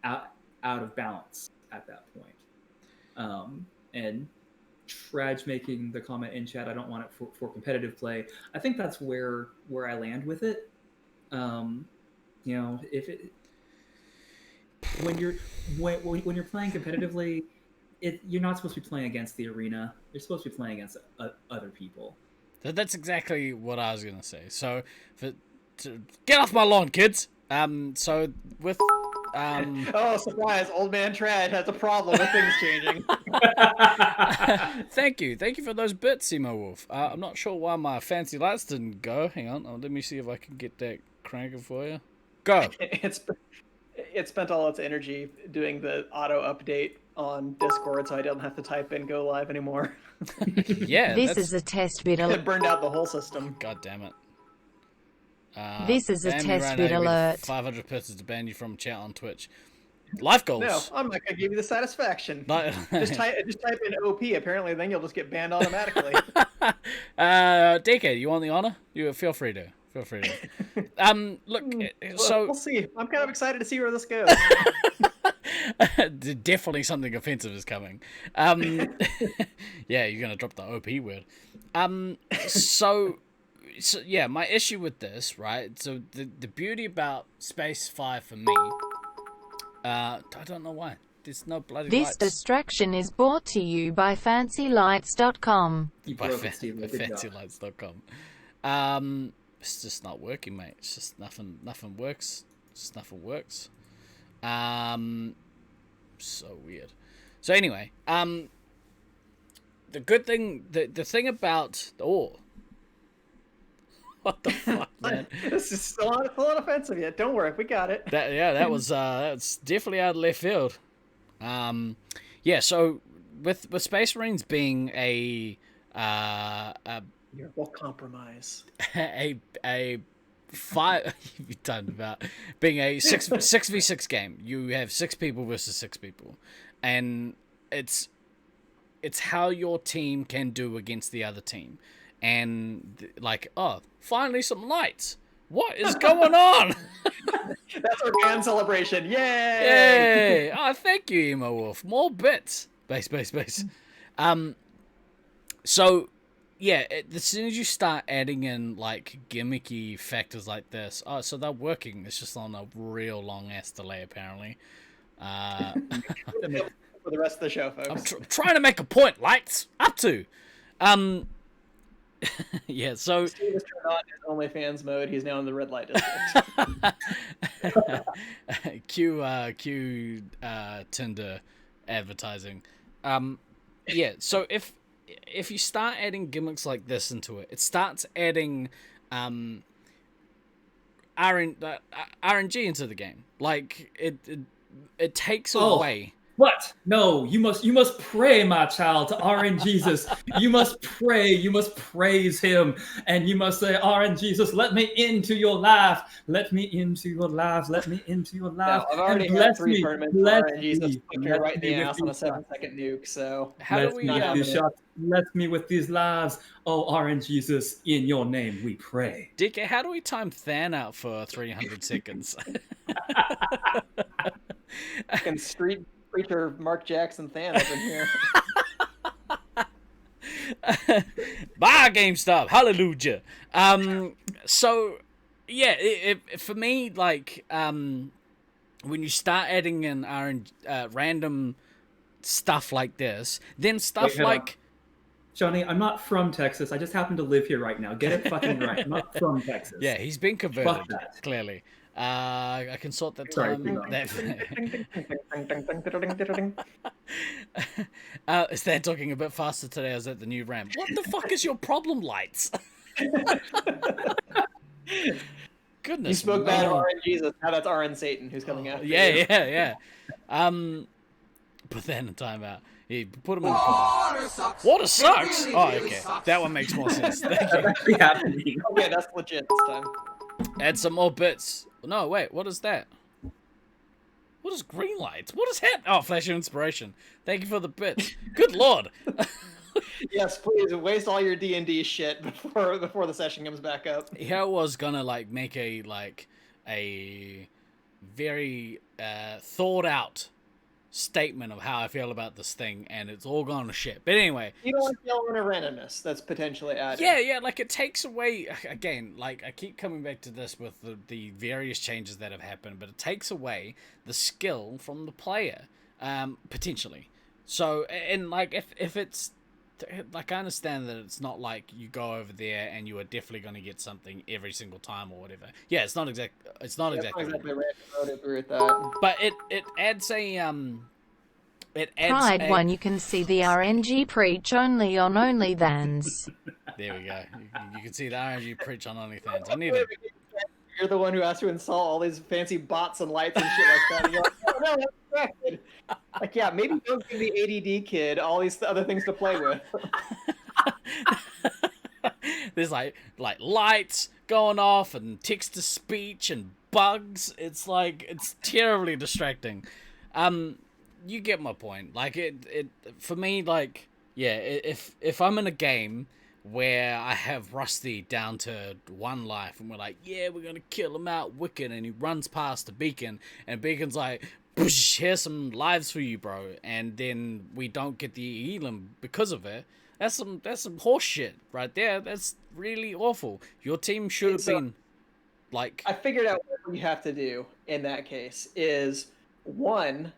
Speaker 4: out of balance at that point. And Traj making the comment in chat, I don't want it for competitive play. I think that's where I land with it. If it when you're playing competitively, you're not supposed to be playing against the arena. You're supposed to be playing against other people.
Speaker 3: That's exactly what I was gonna say. So, get off my lawn, kids. So with
Speaker 5: Oh, surprise! Old man Trad has a problem with things changing.
Speaker 3: Thank you for those bits, Emo Wolf. I'm not sure why my fancy lights didn't go. Hang on, let me see if I can get that cranking for you. Go.
Speaker 5: It spent all its energy doing the auto update on Discord, so I don't have to type in "go live" anymore.
Speaker 3: Yeah.
Speaker 7: This is a test bit
Speaker 5: It burned out the whole system.
Speaker 3: God damn it.
Speaker 7: This is a test bit alert.
Speaker 3: 500 persons to ban you from chat on Twitch. Life goals.
Speaker 5: No, I'm not gonna give you the satisfaction. Just type in OP. Apparently, then you'll just get banned automatically.
Speaker 3: DK, you want the honor? You feel free to. Look. So
Speaker 5: we'll see. I'm kind of excited to see where this goes.
Speaker 3: Definitely something offensive is coming. Yeah, you're gonna drop the OP word. So yeah, my issue with this, right? So the beauty about Space 5 for me, I don't know why. There's no bloody
Speaker 7: This
Speaker 3: lights.
Speaker 7: distraction is brought to you by FancyLights.com.
Speaker 3: By FancyLights.com. It's just not working, mate. It's just nothing works. Just nothing works. So weird. So anyway, the good thing, the thing about what the fuck, man?
Speaker 5: This is still not offensive yet. Don't worry, we got it.
Speaker 3: That was that's definitely out of left field. Yeah. So with Space Marines being a
Speaker 5: We'll compromise.
Speaker 3: a you've done about being a 6v6 game. You have 6 people versus 6 people, and it's how your team can do against the other team. And like, oh, finally some lights. What is going on?
Speaker 5: That's our band celebration. Yay!
Speaker 3: Yay! Oh, thank you, Emo Wolf. More bits. Base. So, yeah, as soon as you start adding in like gimmicky factors like this, so they're working. It's just on a real long ass delay, apparently.
Speaker 5: For the rest of the show, folks.
Speaker 3: I'm trying to make a point. Lights up to. Yeah, so
Speaker 5: Steve has turned on his OnlyFans mode. He's now in the red light district.
Speaker 3: Cue Tinder advertising. Yeah, so if you start adding gimmicks like this into it, it starts adding RNG into the game. Like it takes away.
Speaker 4: What? No, you must pray, my child, to RN Jesus. You must pray, you must praise him, and you must say, RN Jesus, let me into your life. Let me into your life. Let me into your life.
Speaker 5: No, I've already had 3 tournaments for RN Jesus put me right in the ass on a 7-second nuke, so
Speaker 3: How do we
Speaker 4: bless me with these lives. Oh, RN Jesus, in your name we pray.
Speaker 3: DK, how do we time Than out for 300 seconds?
Speaker 5: Fucking street preacher Mark Jackson Than up in here.
Speaker 3: Bye, GameStop. Hallelujah. So yeah, it for me, like, when you start adding in random stuff like this, then stuff like
Speaker 4: Johnny, I'm not from Texas. I just happen to live here right now. Get it fucking right. I'm not from Texas.
Speaker 3: Yeah, he's been converted, clearly. I can sort that time. Is that talking a bit faster today? Or is that the new ramp? What the fuck is your problem, Lights? Goodness.
Speaker 5: You spoke bad of RN Jesus. Now that's RN Satan who's coming after you.
Speaker 3: Yeah. Put that in a timeout. Yeah, put him in the
Speaker 6: Water sucks.
Speaker 3: Water
Speaker 6: It
Speaker 3: sucks.
Speaker 6: really,
Speaker 3: Oh,
Speaker 6: really
Speaker 3: okay.
Speaker 6: sucks.
Speaker 3: That one makes more sense. Thank you.
Speaker 4: Actually happening.
Speaker 5: Okay, that's legit this time.
Speaker 3: Add some more bits. No, wait. What is that? What is green lights? What is that? Oh, flash of inspiration. Thank you for the bits. Good lord.
Speaker 5: Yes, please waste all your D&D shit before the session comes back up.
Speaker 3: Here I was gonna make a very thought out statement of how I feel about this thing, and it's all gone to shit. But anyway,
Speaker 5: You don't want the element of randomness that's potentially added.
Speaker 3: yeah, it takes away again. I keep coming back to this with the various changes that have happened, but it takes away the skill from the player, potentially. So, and if it's I understand that it's not like you go over there and you are definitely going to get something every single time or whatever. Yeah, it's not exactly.
Speaker 5: That's not exactly random. I would agree with that.
Speaker 3: But it adds a It adds
Speaker 7: Pride 1, you can see the RNG preach only on OnlyFans.
Speaker 3: There we go. You can see the RNG preach on OnlyFans. I need it.
Speaker 5: You're the one who has to install all these fancy bots and lights and shit like that. And you're like, oh, no, that's corrected. Like, yeah, maybe don't give the ADD kid all these other things to play with.
Speaker 3: There's like lights going off and text to speech and bugs. It's terribly distracting. You get my point. Like it for me, like, yeah, if I'm in a game where I have Rusty down to 1 life and we're like, yeah, we're gonna kill him out wicked, and he runs past the beacon and Beacon's like, here's some lives for you, bro, and then we don't get the elim because of it. That's some horse shit right there. That's really awful. Your team should have been like.
Speaker 5: I figured out what you have to do in that case is, one,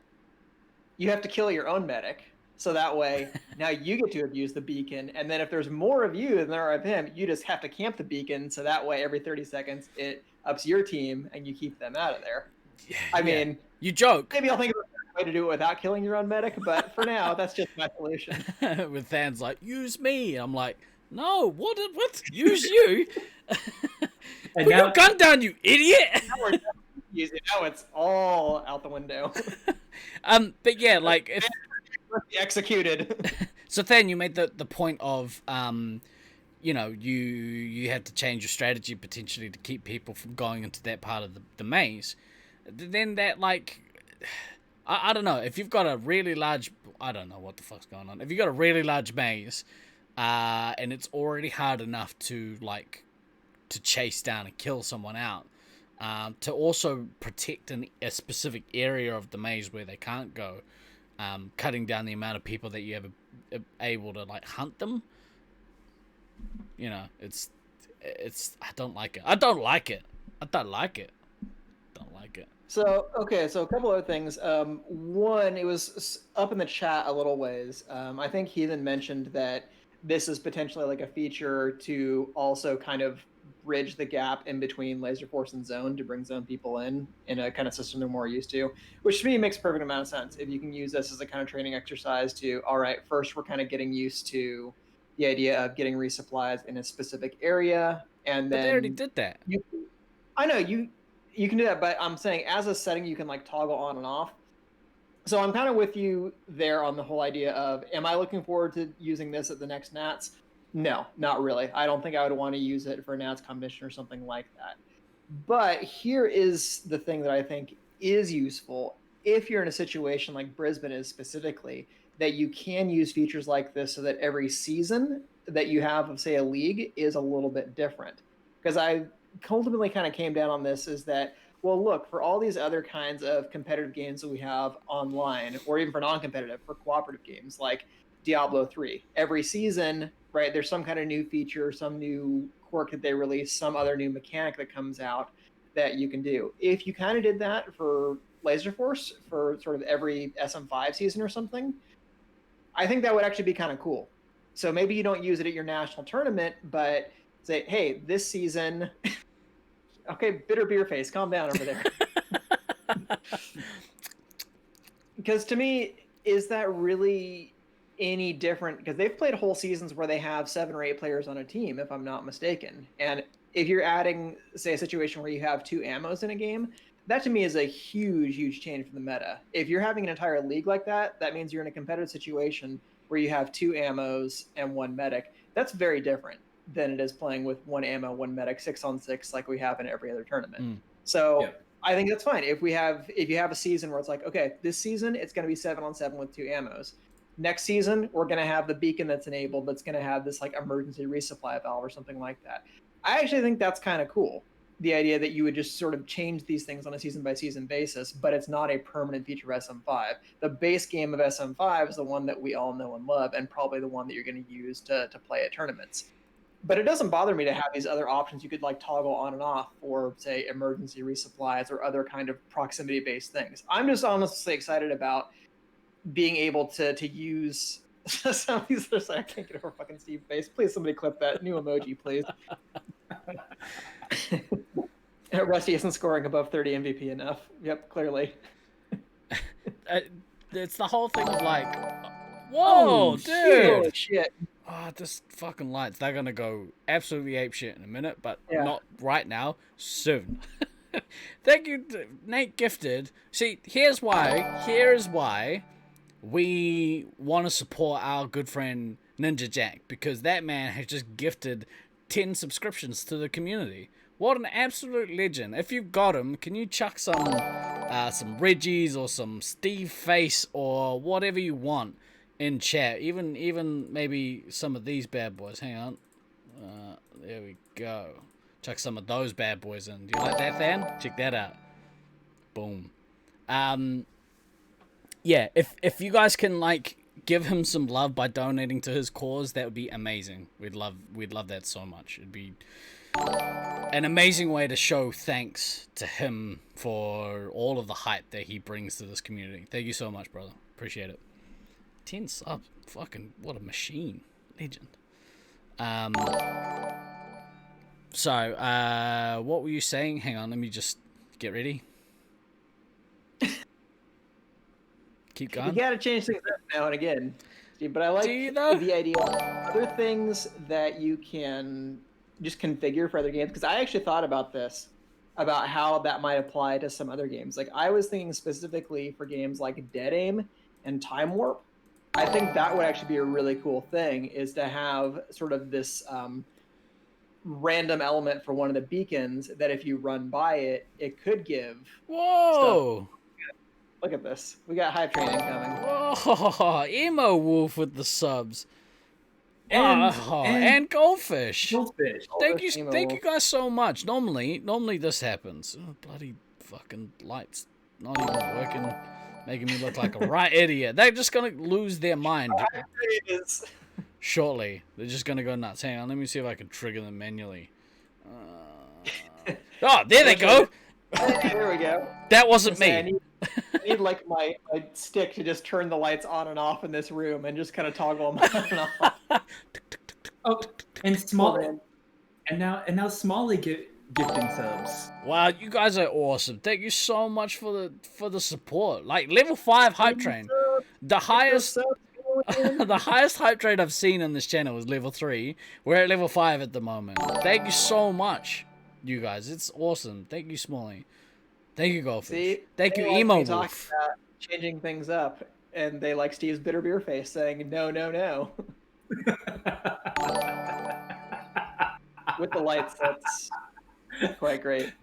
Speaker 5: you have to kill your own medic. So that way, now you get to abuse the beacon, and then if there's more of you than there are of him, you just have to camp the beacon, so that way every 30 seconds it ups your team, and you keep them out of there. I mean...
Speaker 3: You joke.
Speaker 5: Maybe I'll think of a way to do it without killing your own medic, but for now, that's just my solution.
Speaker 3: With fans like, use me. I'm like, no, what? Use you? Put your gun down, you idiot!
Speaker 5: Now it's all out the window.
Speaker 3: But yeah, like... if
Speaker 5: executed.
Speaker 3: So then you made the point of you know, you had to change your strategy potentially to keep people from going into that part of the maze. Then that, like, I don't know, if you've got a really large, I don't know what the fuck's going on, if you've got a really large maze and it's already hard enough to chase down and kill someone out, to also protect a specific area of the maze where they can't go, cutting down the amount of people that you are able to like hunt them. You know, it's I don't like it.
Speaker 5: So okay, so a couple other things. One, it was up in the chat a little ways. I think Heathen mentioned that this is potentially like a feature to also kind of bridge the gap in between Laser Force and Zone to bring Zone people in a kind of system they're more used to, which to me makes a perfect amount of sense. If you can use this as a kind of training exercise to, all right, first we're kind of getting used to the idea of getting resupplies in a specific area, and then...
Speaker 3: But they already did that.
Speaker 5: I know, you can do that, but I'm saying as a setting you can like toggle on and off. So I'm kind of with you there on the whole idea of, am I looking forward to using this at the next Nats? No, not really. I don't think I would want to use it for a Nats competition or something like that. But here is the thing that I think is useful. If you're in a situation like Brisbane is specifically, that you can use features like this so that every season that you have of, say, a league is a little bit different. Because I ultimately kind of came down on this is that, well, look, for all these other kinds of competitive games that we have online, or even for non-competitive, for cooperative games like Diablo 3, every season, right, there's some kind of new feature, some new quirk that they release, some other new mechanic that comes out that you can do. If you kind of did that for Laser Force for sort of every SM5 season or something, I think that would actually be kind of cool. So maybe you don't use it at your national tournament, but say, hey, this season... Okay, bitter beer face, calm down over there. Because to me, is that really any different? Because they've played whole seasons where they have 7 or 8 players on a team, if I'm not mistaken. And if you're adding, say, a situation where you have 2 ammos in a game, that to me is a huge, huge change for the meta. If you're having an entire league like that, that means you're in a competitive situation where you have 2 ammos and 1 medic. That's very different than it is playing with 1 ammo, 1 medic, 6-on-6 like we have in every other tournament. So
Speaker 4: Yeah.
Speaker 5: I think that's fine. If you have a season where it's like, okay, this season it's going to be 7-on-7 with 2 ammos. Next season we're going to have the beacon that's enabled that's going to have this like emergency resupply valve or something like that. I actually think that's kind of cool. The idea that you would just sort of change these things on a season by season basis, but it's not a permanent feature of SM5. The base game of SM5 is the one that we all know and love, and probably the one that you're going to use to play at tournaments. But it doesn't bother me to have these other options you could like toggle on and off for, say, emergency resupplies or other kind of proximity-based things. I'm just honestly excited about being able to use some of these. I can't get over fucking Steve's face. Please, somebody clip that new emoji, please. Rusty isn't scoring above 30 MVP enough. Yep, clearly.
Speaker 3: It's the whole thing of like, whoa, dude.
Speaker 5: Holy shit.
Speaker 3: Oh, this fucking lights. They're gonna go absolutely apeshit in a minute, but
Speaker 5: Yeah.
Speaker 3: not right now. Soon. Thank you, Nate Gifted. See, here's why we want to support our good friend Ninja Jack, because that man has just gifted 10 subscriptions to the community. What an absolute legend. If you've got him, can you chuck some Reggies or some Steve Face or whatever you want in chat? Even maybe some of these bad boys. Hang on. There we go. Chuck some of those bad boys in. Do you like that, Than? Check that out. Boom. Yeah, if you guys can like give him some love by donating to his cause, that would be amazing. We'd love that so much. It'd be an amazing way to show thanks to him for all of the hype that he brings to this community. Thank you so much, brother. Appreciate it. 10 subs. Fucking what a machine. Legend. So, what were you saying? Hang on, let me just get ready. Keep going.
Speaker 5: You gotta change things up now and again. Steve, but I like
Speaker 3: Do you, though?
Speaker 5: the idea of other things that you can just configure for other games. Because I actually thought about this, about how that might apply to some other games. Like I was thinking specifically for games like Dead Aim and Time Warp. I think that would actually be a really cool thing, is to have sort of this random element for one of the beacons that if you run by it, it could give.
Speaker 3: Whoa!
Speaker 5: Stuff. Look at this. We got hype training coming.
Speaker 3: Whoa! Emo Wolf with the subs. And Goldfish. Thank you guys so much. Normally this happens. Oh, bloody fucking lights not even working, making me look like a right idiot. They're just gonna lose their mind shortly. They're just gonna go nuts. Hang on, let me see if I can trigger them manually. Oh, there they go.
Speaker 5: There we go.
Speaker 3: That wasn't me.
Speaker 5: I need like my stick to just turn the lights on and off in this room and just kind of toggle them on and off.
Speaker 4: Oh, and small, and now Smalley gifting subs.
Speaker 3: Wow, you guys are awesome. Thank you so much for the support. Like level 5 hype train, the highest the highest hype train I've seen on this channel is level 3. We're at level 5 at the moment. Thank you so much, you guys. It's awesome. Thank you, Smalley. Thank you, Goldfish. Thank you, Emo Wolf.
Speaker 5: Changing things up, and they like Steve's bitter beer face saying no, no, no. With the lights, that's quite great.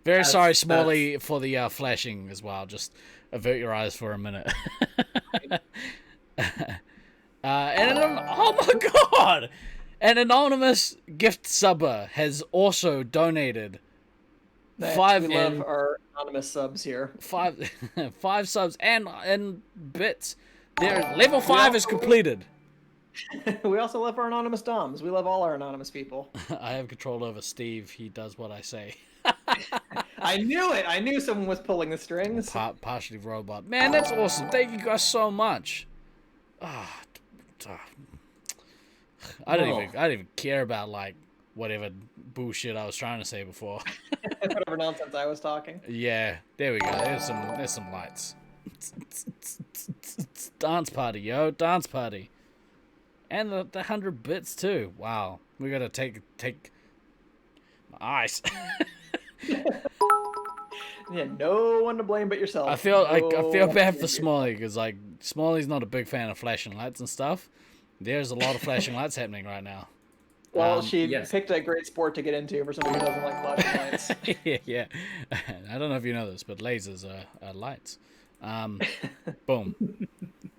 Speaker 3: Very sorry, Smalley, for the flashing as well. Just avert your eyes for a minute. Oh my god! An anonymous gift subber has also donated
Speaker 5: We
Speaker 3: 5
Speaker 5: love our anonymous subs here.
Speaker 3: 5 subs and bits. There, level 5 is completed.
Speaker 5: We also love our anonymous DOMs. We love all our anonymous people.
Speaker 3: I have control over Steve. He does what I say.
Speaker 5: I knew it. I knew someone was pulling the strings.
Speaker 3: Partially robot. Man, that's awesome. Thank you guys so much. I don't even care about like whatever bullshit I was trying to say before.
Speaker 5: Whatever nonsense I was talking.
Speaker 3: Yeah, there we go. There's some lights. Dance party, yo, dance party. And the 100 bits too. Wow, we gotta take my eyes.
Speaker 5: Yeah, no one to blame but yourself.
Speaker 3: I feel
Speaker 5: No
Speaker 3: bad
Speaker 5: one
Speaker 3: for
Speaker 5: to
Speaker 3: Smalley because like Smalley's not a big fan of flashing lights and stuff. There's a lot of flashing lights happening right now.
Speaker 5: Well, she
Speaker 4: yes.
Speaker 5: picked a great sport to get into for somebody who doesn't like flashing lights.
Speaker 3: Yeah. I don't know if you know this, but lasers are lights. Boom.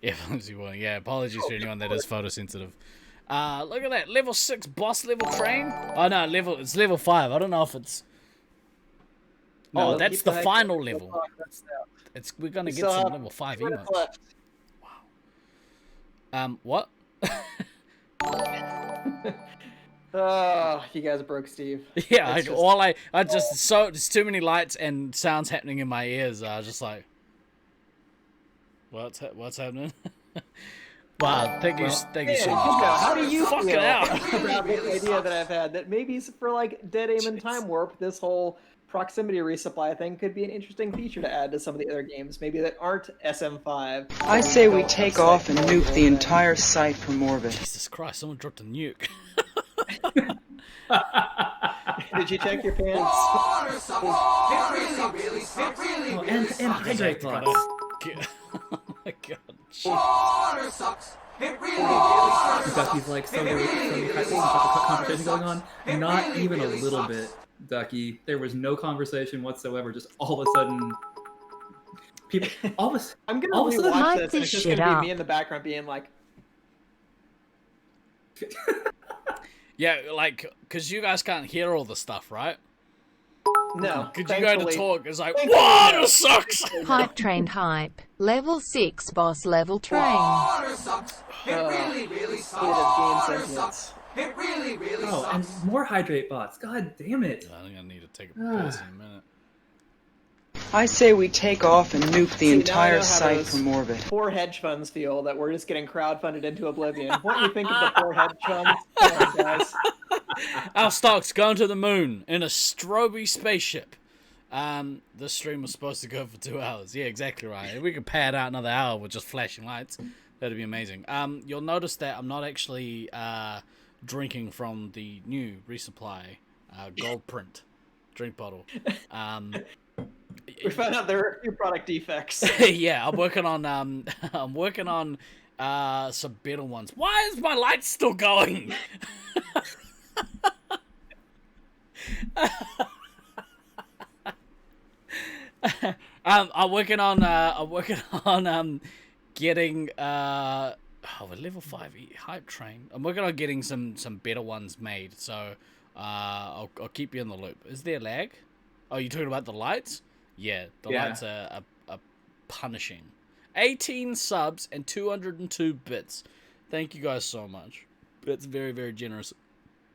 Speaker 3: Yeah, apologies to anyone that is photosensitive. Look at that, level 6 boss level train. Oh no, it's level 5. I don't know if it's.
Speaker 5: No,
Speaker 3: Oh, that's
Speaker 5: keep
Speaker 3: the
Speaker 5: heck-
Speaker 3: final
Speaker 5: keep
Speaker 3: level.
Speaker 5: progress now.
Speaker 3: We're gonna
Speaker 5: We
Speaker 3: get
Speaker 5: still
Speaker 3: some
Speaker 5: have
Speaker 3: level 5
Speaker 5: 2 minutes
Speaker 3: emotes.
Speaker 5: left.
Speaker 3: What?
Speaker 5: Oh, you guys broke Steve.
Speaker 3: Yeah,
Speaker 5: It's
Speaker 3: I just there's too many lights and sounds happening in my ears. I was just like, what's happening? Wow, thank you so much.
Speaker 5: How do you
Speaker 3: Fucking
Speaker 5: feel
Speaker 3: hell.
Speaker 5: about this idea that I've had that maybe for like Dead Aim and Time Warp, this whole proximity resupply thing could be an interesting feature to add to some of the other games, maybe that aren't SM5.
Speaker 8: I say we take off and nuke the entire site from orbit.
Speaker 3: Jesus Christ, someone dropped a nuke.
Speaker 5: Did you check your pants?
Speaker 6: Water sucks. It really sucks. It really
Speaker 4: And hydrate bots.
Speaker 3: Oh my god.
Speaker 6: Water sucks. It really sucks.
Speaker 4: Ducky's like, so there was some conversation going on? Not even a little bit, Ducky. There was no conversation whatsoever. Just all of a sudden, people.
Speaker 5: I'm gonna
Speaker 4: all of a sudden,
Speaker 5: rewatch
Speaker 7: Hype
Speaker 5: this, and
Speaker 7: this
Speaker 5: it's just
Speaker 7: shit
Speaker 5: gonna
Speaker 7: up.
Speaker 5: be me in the background being like,
Speaker 3: Yeah, like, because you guys can't hear all the stuff, right?
Speaker 5: no.
Speaker 3: Could you go to
Speaker 5: thankfully-
Speaker 3: talk? It's like,
Speaker 5: thankfully,
Speaker 3: water
Speaker 5: no.
Speaker 3: sucks!
Speaker 7: Hype train hype. Level 6 boss level train.
Speaker 6: Water sucks. It really
Speaker 5: State
Speaker 6: sucks.
Speaker 5: of game
Speaker 6: Water
Speaker 5: sentience.
Speaker 6: sucks. It really
Speaker 4: oh, and
Speaker 6: sucks.
Speaker 4: more hydrate bots. God damn it.
Speaker 3: I think I need to take a piss in a minute.
Speaker 8: I say we take off and nuke the
Speaker 5: See, now I know
Speaker 8: entire
Speaker 5: how
Speaker 8: site
Speaker 5: those
Speaker 8: from orbit.
Speaker 5: Poor hedge funds feel that we're just getting crowdfunded into oblivion. What do you think of the poor hedge funds? Come on, guys.
Speaker 3: Our stock's going to the moon in a stroby spaceship. This stream was supposed to go for 2 hours. Yeah, exactly right. If we could pad out another hour with just flashing lights, that'd be amazing. You'll notice that I'm not actually drinking from the new Resupply gold print drink bottle.
Speaker 5: We found out there are a few product defects.
Speaker 3: Yeah, I'm working on some better ones. Why is my light still going? I'm working on getting a level 5 hype train. I'm working on getting some better ones made, so I'll keep you in the loop. Is there lag? Oh, you talking about the lights? Yeah, the lights are punishing. 18 subs and 202 bits. Thank you guys so much. That's very, very generous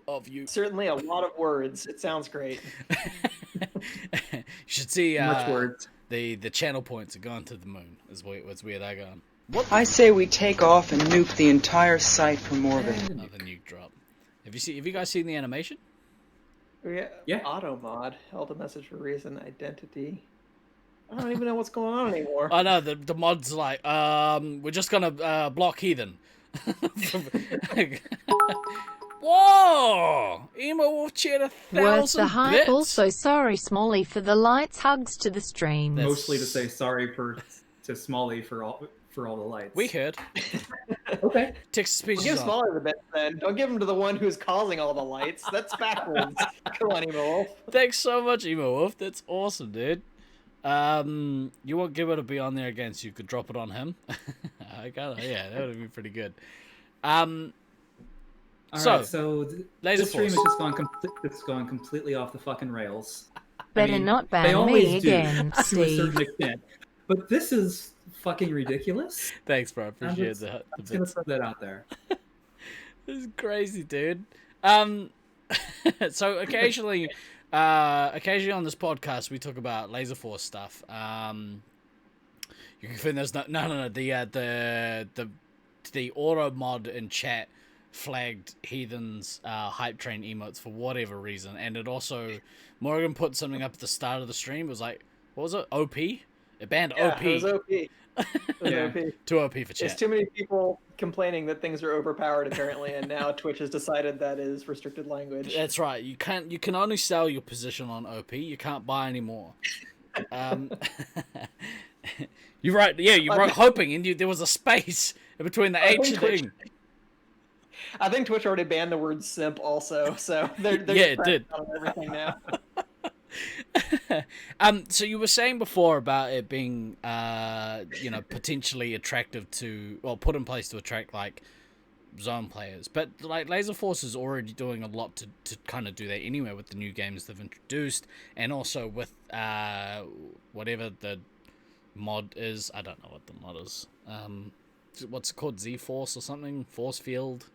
Speaker 3: of you.
Speaker 5: Certainly a lot of words. It sounds great.
Speaker 3: You should see
Speaker 4: Much words.
Speaker 3: the channel points are going to the moon. Is where they're going.
Speaker 8: I say we take off and nuke the entire site from orbit.
Speaker 3: Another nuke drop. Have you guys seen the animation?
Speaker 5: Yeah. Auto mod held a message for reason identity. I don't even know what's going on anymore.
Speaker 3: I know the mod's like, we're just gonna block heathen. Whoa! Emo Wolf cheered 1,000
Speaker 7: Worth the hype.
Speaker 3: bits.
Speaker 7: Also, sorry, Smalley, for the lights. Hugs to the stream.
Speaker 3: That's-
Speaker 4: Mostly to say sorry to Smalley for all the lights.
Speaker 3: We heard.
Speaker 4: Okay.
Speaker 3: Text speech
Speaker 5: Give
Speaker 3: is on.
Speaker 5: Smaller the bit then. Don't give him to the one who's causing all the lights. That's backwards. Come on, Emo Wolf.
Speaker 3: Thanks so much, Emo Wolf. That's awesome, dude. You want Gibber to be on there again so you could drop it on him? Yeah, that would be pretty good.
Speaker 4: All
Speaker 3: So,
Speaker 4: right, so
Speaker 3: Laser
Speaker 4: this stream
Speaker 3: Force.
Speaker 4: has just gone completely off the fucking rails.
Speaker 7: Better not ban
Speaker 4: they always
Speaker 7: me
Speaker 4: do,
Speaker 7: again,
Speaker 4: to a
Speaker 7: Steve.
Speaker 4: certain extent. But this is fucking ridiculous.
Speaker 3: Thanks, bro.
Speaker 4: I'm
Speaker 3: Appreciate
Speaker 4: just,
Speaker 3: the
Speaker 4: I'm just gonna
Speaker 3: bits.
Speaker 4: throw that out there.
Speaker 3: This is crazy, dude. So occasionally on this podcast we talk about Laser Force stuff. You can find there's no the auto mod in chat flagged Heathen's hype train emotes for whatever reason, and it also Morgan put something up at the start of the stream. It was like, what was it? OP? It banned
Speaker 5: Yeah,
Speaker 3: OP.
Speaker 5: it was OP.
Speaker 4: Yeah.
Speaker 5: OP.
Speaker 3: Too OP for
Speaker 5: There's
Speaker 3: chat.
Speaker 5: too many people complaining that things are overpowered apparently, and now Twitch has decided that is restricted language.
Speaker 3: That's right. You can only sell your position on OP. You can't buy any more. You're right. Yeah, you wrote hoping, and there was a space between the H and
Speaker 5: Twitch,
Speaker 3: ing.
Speaker 5: I think Twitch already banned the word simp also, so they're
Speaker 3: Yeah, it did.
Speaker 5: on everything now.
Speaker 3: So you were saying before about it being, potentially attractive to, well, put in place to attract like zone players, but like Laser Force is already doing a lot to kind of do that anyway with the new games they've introduced, and also with whatever the mod is. I don't know what the mod is. What's it called? Z Force or something? Force Field.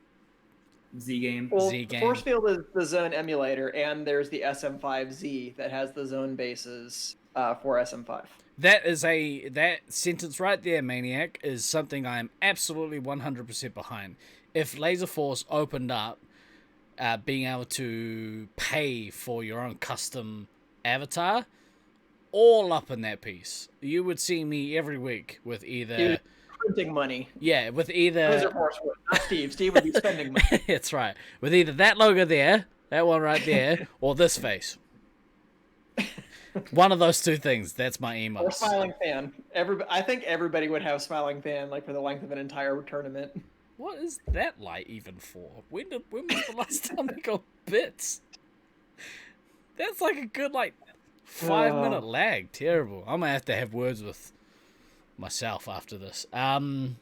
Speaker 4: Z game.
Speaker 5: Well,
Speaker 3: Z game.
Speaker 5: Force Field is the zone emulator, and there's the SM5Z that has the zone bases for SM5.
Speaker 3: That sentence right there, Maniac, is something I am absolutely 100% behind. If Laser Force opened up being able to pay for your own custom avatar, all up in that piece, you would see me every week with either...
Speaker 5: Dude, printing money.
Speaker 3: Yeah, with either...
Speaker 5: Laser Force would, not Steve. Steve would be spending money.
Speaker 3: That's right. With either that logo there, that one right there, or this face. One of those two things. That's my emo.
Speaker 5: Or Smiling Fan. I think everybody would have Smiling Fan like for the length of an entire tournament.
Speaker 3: What is that light even for? When was the last time we got bits? That's like a good 5-minute lag. Terrible. I'm gonna have to have words with myself after this.
Speaker 5: Good,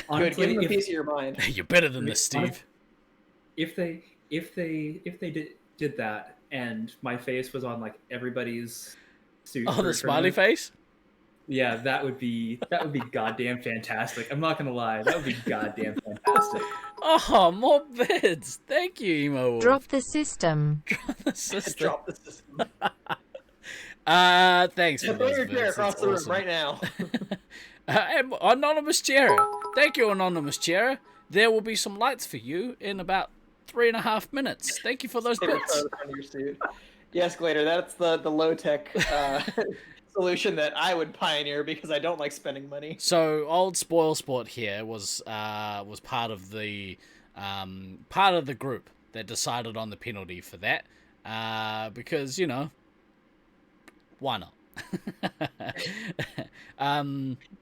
Speaker 4: Honestly,
Speaker 5: give them a piece of your mind.
Speaker 3: You're better than this, Steve.
Speaker 4: If they did that, and my face was on like everybody's suit.
Speaker 3: Oh,
Speaker 4: for
Speaker 3: the
Speaker 4: a
Speaker 3: smiley
Speaker 4: tournament,
Speaker 3: face?
Speaker 4: Yeah, that would be goddamn fantastic. I'm not gonna lie, that would be goddamn fantastic.
Speaker 3: Oh, more bits. Thank you, emo.
Speaker 7: Drop the system.
Speaker 3: the system.
Speaker 5: Drop the system.
Speaker 3: Thanks for
Speaker 5: Throw
Speaker 3: those
Speaker 5: your chair
Speaker 3: bits.
Speaker 5: across
Speaker 3: That's
Speaker 5: the room
Speaker 3: awesome.
Speaker 5: right now.
Speaker 3: Anonymous Chair. Thank you, Anonymous Chair. There will be some lights for you in about 3.5 minutes. Thank you for those bits.
Speaker 5: Yes, Glader, that's the low-tech solution that I would pioneer because I don't like spending money.
Speaker 3: So old Spoil Sport here was part of the group that decided on the penalty for that because why not?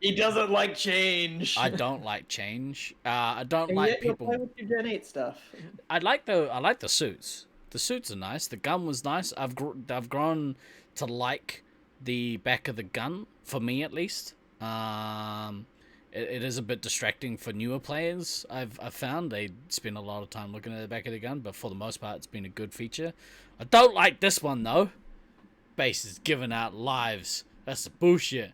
Speaker 5: He doesn't like change.
Speaker 3: I don't like change. I don't
Speaker 5: and
Speaker 3: like
Speaker 5: yet you'll
Speaker 3: people.
Speaker 5: play with your Gen 8 stuff.
Speaker 3: I like the suits. The suits are nice. The gun was nice. I've grown to like the back of the gun, for me at least. It is a bit distracting for newer players. I've found they spend a lot of time looking at the back of the gun, but for the most part, it's been a good feature. I don't like this one though. Base is giving out lives. That's the bullshit.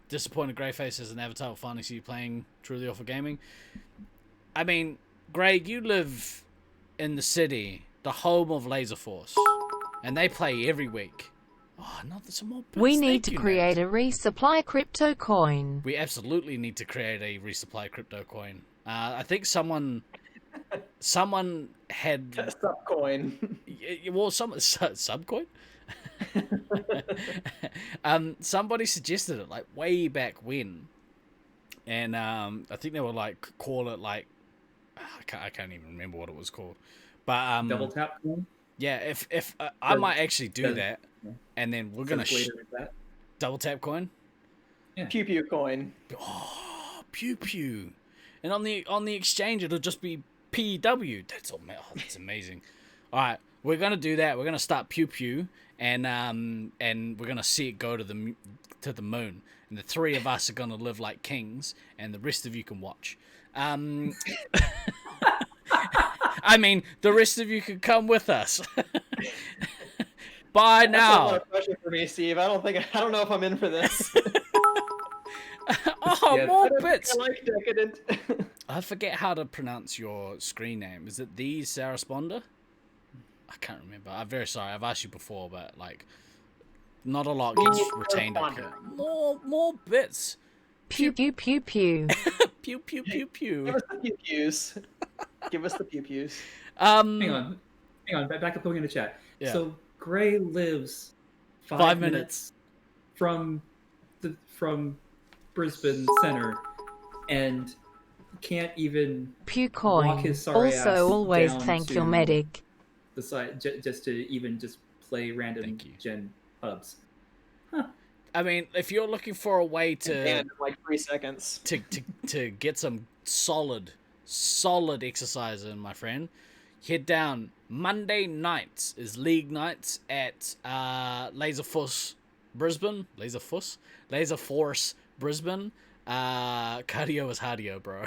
Speaker 3: Disappointed Greyface as an avatar will finally see you playing truly awful gaming. I mean, Greg, you live in the city, the home of Laser Force, and they play every week. Oh, no, there's some more bits.
Speaker 7: We need
Speaker 3: Thank
Speaker 7: to
Speaker 3: you,
Speaker 7: create
Speaker 3: mate.
Speaker 7: a resupply crypto coin.
Speaker 3: We absolutely need to create a resupply crypto coin. I think someone had
Speaker 5: Subcoin.
Speaker 3: well, subcoin. Somebody suggested it like way back when, and I think they were like call it like I can't even remember what it was called, but
Speaker 4: Double tap coin?
Speaker 3: yeah, if I might actually do that,
Speaker 4: yeah.
Speaker 3: and then we're gonna
Speaker 4: Later with that.
Speaker 3: double tap coin.
Speaker 5: Pew Pew coin.
Speaker 3: Oh, pew pew, and on the exchange it'll just be PW. That's all. Oh, that's amazing. All right, we're gonna do that. We're gonna start pew pew, and we're gonna see it go to the moon, and the three of us are gonna live like kings, and the rest of you can watch. I mean, the rest of you can come with us. Bye
Speaker 5: That's
Speaker 3: now.
Speaker 5: a lot of pressure for me, Steve. I don't know if I'm in for this.
Speaker 3: Oh,
Speaker 4: Yeah.
Speaker 3: more
Speaker 5: I
Speaker 3: bits.
Speaker 5: like Decadent.
Speaker 3: I forget how to pronounce your screen name. Is it the Sarah Sponder? I can't remember. I'm very sorry. I've asked you before, but like, not a lot gets retained up here. More bits.
Speaker 7: Pew pew pew pew.
Speaker 3: Pew pew pew
Speaker 5: Give
Speaker 3: pew.
Speaker 5: us the pew pews. Give us the pew pews.
Speaker 4: Hang on. Back up looking in the chat.
Speaker 3: Yeah.
Speaker 4: So Gray lives
Speaker 3: 5 minutes
Speaker 4: from Brisbane Center and can't even walk his
Speaker 7: Pucoin.
Speaker 4: sorry ass
Speaker 7: Also, always
Speaker 4: down
Speaker 7: thank
Speaker 4: to
Speaker 7: your medic.
Speaker 4: the side just to even just play random gen pubs.
Speaker 3: I mean, if you're looking for a way to
Speaker 5: And like 3 seconds
Speaker 3: to get some solid exercise in, my friend, head down. Monday nights is league nights at Laser Force Brisbane. Cardio is hardio, bro.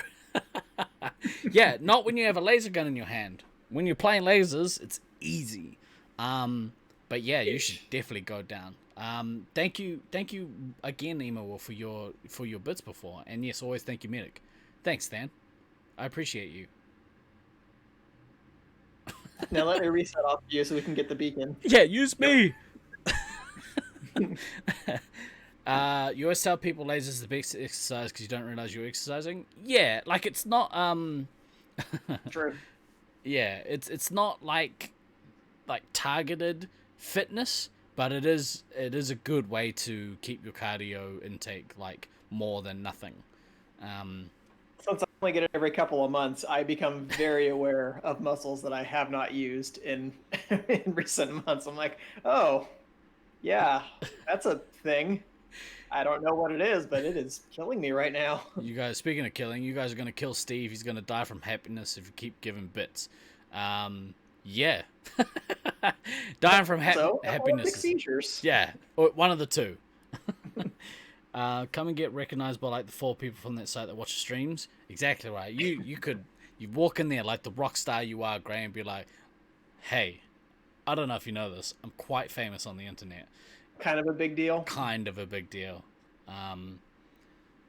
Speaker 3: Yeah, not when you have a laser gun in your hand. When you're playing lasers, it's easy. But yeah, you should definitely go down. Thank you again, Emo, for your bits before, and yes, always thank you, medic. Thanks, Stan. I appreciate you.
Speaker 5: Now let me reset off you so we can get the beacon.
Speaker 3: Yeah, use me. You always tell people lasers is the best exercise because you don't realize you're exercising. Yeah, like it's not.
Speaker 5: True.
Speaker 3: Yeah, it's not like targeted fitness, but it is a good way to keep your cardio intake like more than nothing.
Speaker 5: Since I only get it every couple of months, I become very aware of muscles that I have not used in recent months. I'm like, oh, yeah, that's a thing. I don't know what it is, but it is killing me right now.
Speaker 3: You guys, speaking of killing, you guys are gonna kill Steve. He's gonna die from happiness if you keep giving bits. Yeah. Dying from happiness.
Speaker 5: Seizures.
Speaker 3: Yeah, or one of the two. Come and get recognized by like the 4 people from that site that watch the streams. Exactly right. You walk in there like the rock star you are, Gray, and be like, hey, I don't know if you know this, I'm quite famous on the internet.
Speaker 5: Kind of a big deal.
Speaker 3: Kind of a big deal.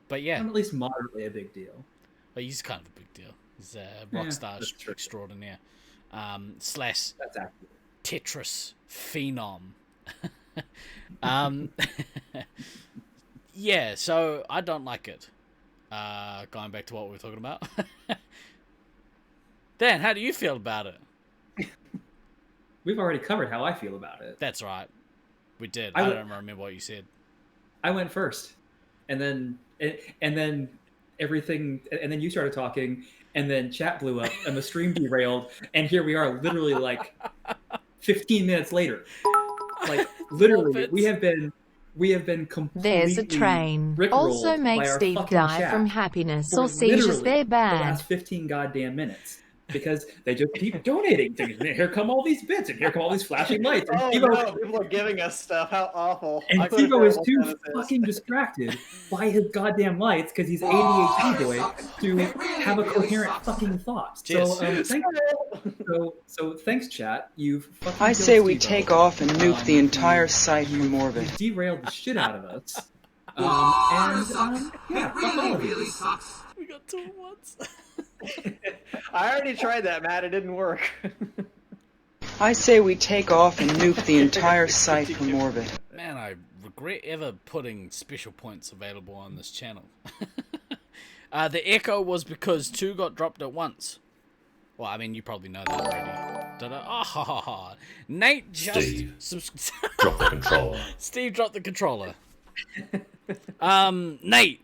Speaker 3: But yeah.
Speaker 4: I'm at least moderately a big deal.
Speaker 3: But he's kind of a big deal. He's a rock star extraordinaire. Slash
Speaker 4: that's accurate.
Speaker 3: Tetris phenom. Yeah, so I don't like it. Going back to what we were talking about. Dan, how do you feel about it?
Speaker 4: We've already covered how I feel about it.
Speaker 3: That's right. We did. I don't remember what you said.
Speaker 4: I went first. And then everything, and then you started talking, and then chat blew up, and the stream derailed, and here we are literally like 15 minutes later. Like literally, we have been completely
Speaker 7: There's a train. Also make Steve die from happiness or seizures. They're bad.
Speaker 4: The last 15 goddamn minutes. Because they just keep donating things. And here come all these bits, and here come all these flashing lights. And
Speaker 5: no, people are giving us stuff. How awful.
Speaker 4: And Tivo is too fucking distracted by his goddamn lights because he's ADHD boy to have a coherent fucking thought. So, thanks, chat. You've fucking
Speaker 8: I say we take off and nuke the entire site from orbit.
Speaker 4: You derailed the shit out of us. Yeah, fuck all of you.
Speaker 3: We got 2 at once.
Speaker 5: I already tried that, Matt. It didn't work.
Speaker 8: I say we take off and nuke the entire site from orbit.
Speaker 3: Man, I regret ever putting special points available on this channel. The echo was because 2 got dropped at once. Well, I mean, you probably know that already. Oh, Nate just...
Speaker 9: Drop the controller.
Speaker 3: Steve dropped the controller. Nate,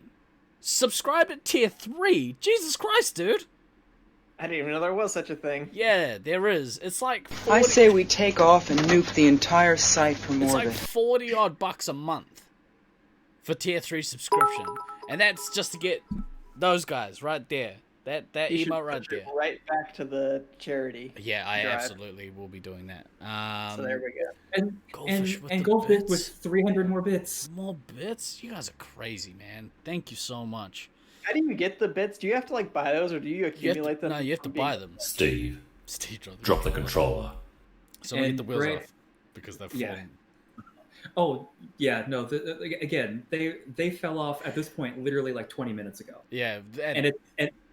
Speaker 3: subscribe at tier 3. Jesus Christ, dude.
Speaker 5: I didn't even know there was such a thing.
Speaker 3: Yeah, there is. It's like 40...
Speaker 8: I say we take off and nuke the entire site from orbit.
Speaker 3: It's like 40 odd bucks a month for tier 3 subscription. And that's just to get those guys right there. That emote right there.
Speaker 5: Right back to the charity.
Speaker 3: Yeah, I absolutely will be doing that.
Speaker 5: So there we go.
Speaker 4: And Goldfish with 300 more bits.
Speaker 3: More bits? You guys are crazy, man. Thank you so much.
Speaker 5: How do you get the bits? Do you have to like buy those, or do you accumulate them?
Speaker 3: No, you have to buy them.
Speaker 9: Steve drop the controller.
Speaker 3: So we get the wheels off because they're falling.
Speaker 4: Yeah. Oh yeah, no. Again, they fell off at this point literally like 20 minutes ago.
Speaker 3: Yeah,
Speaker 4: and it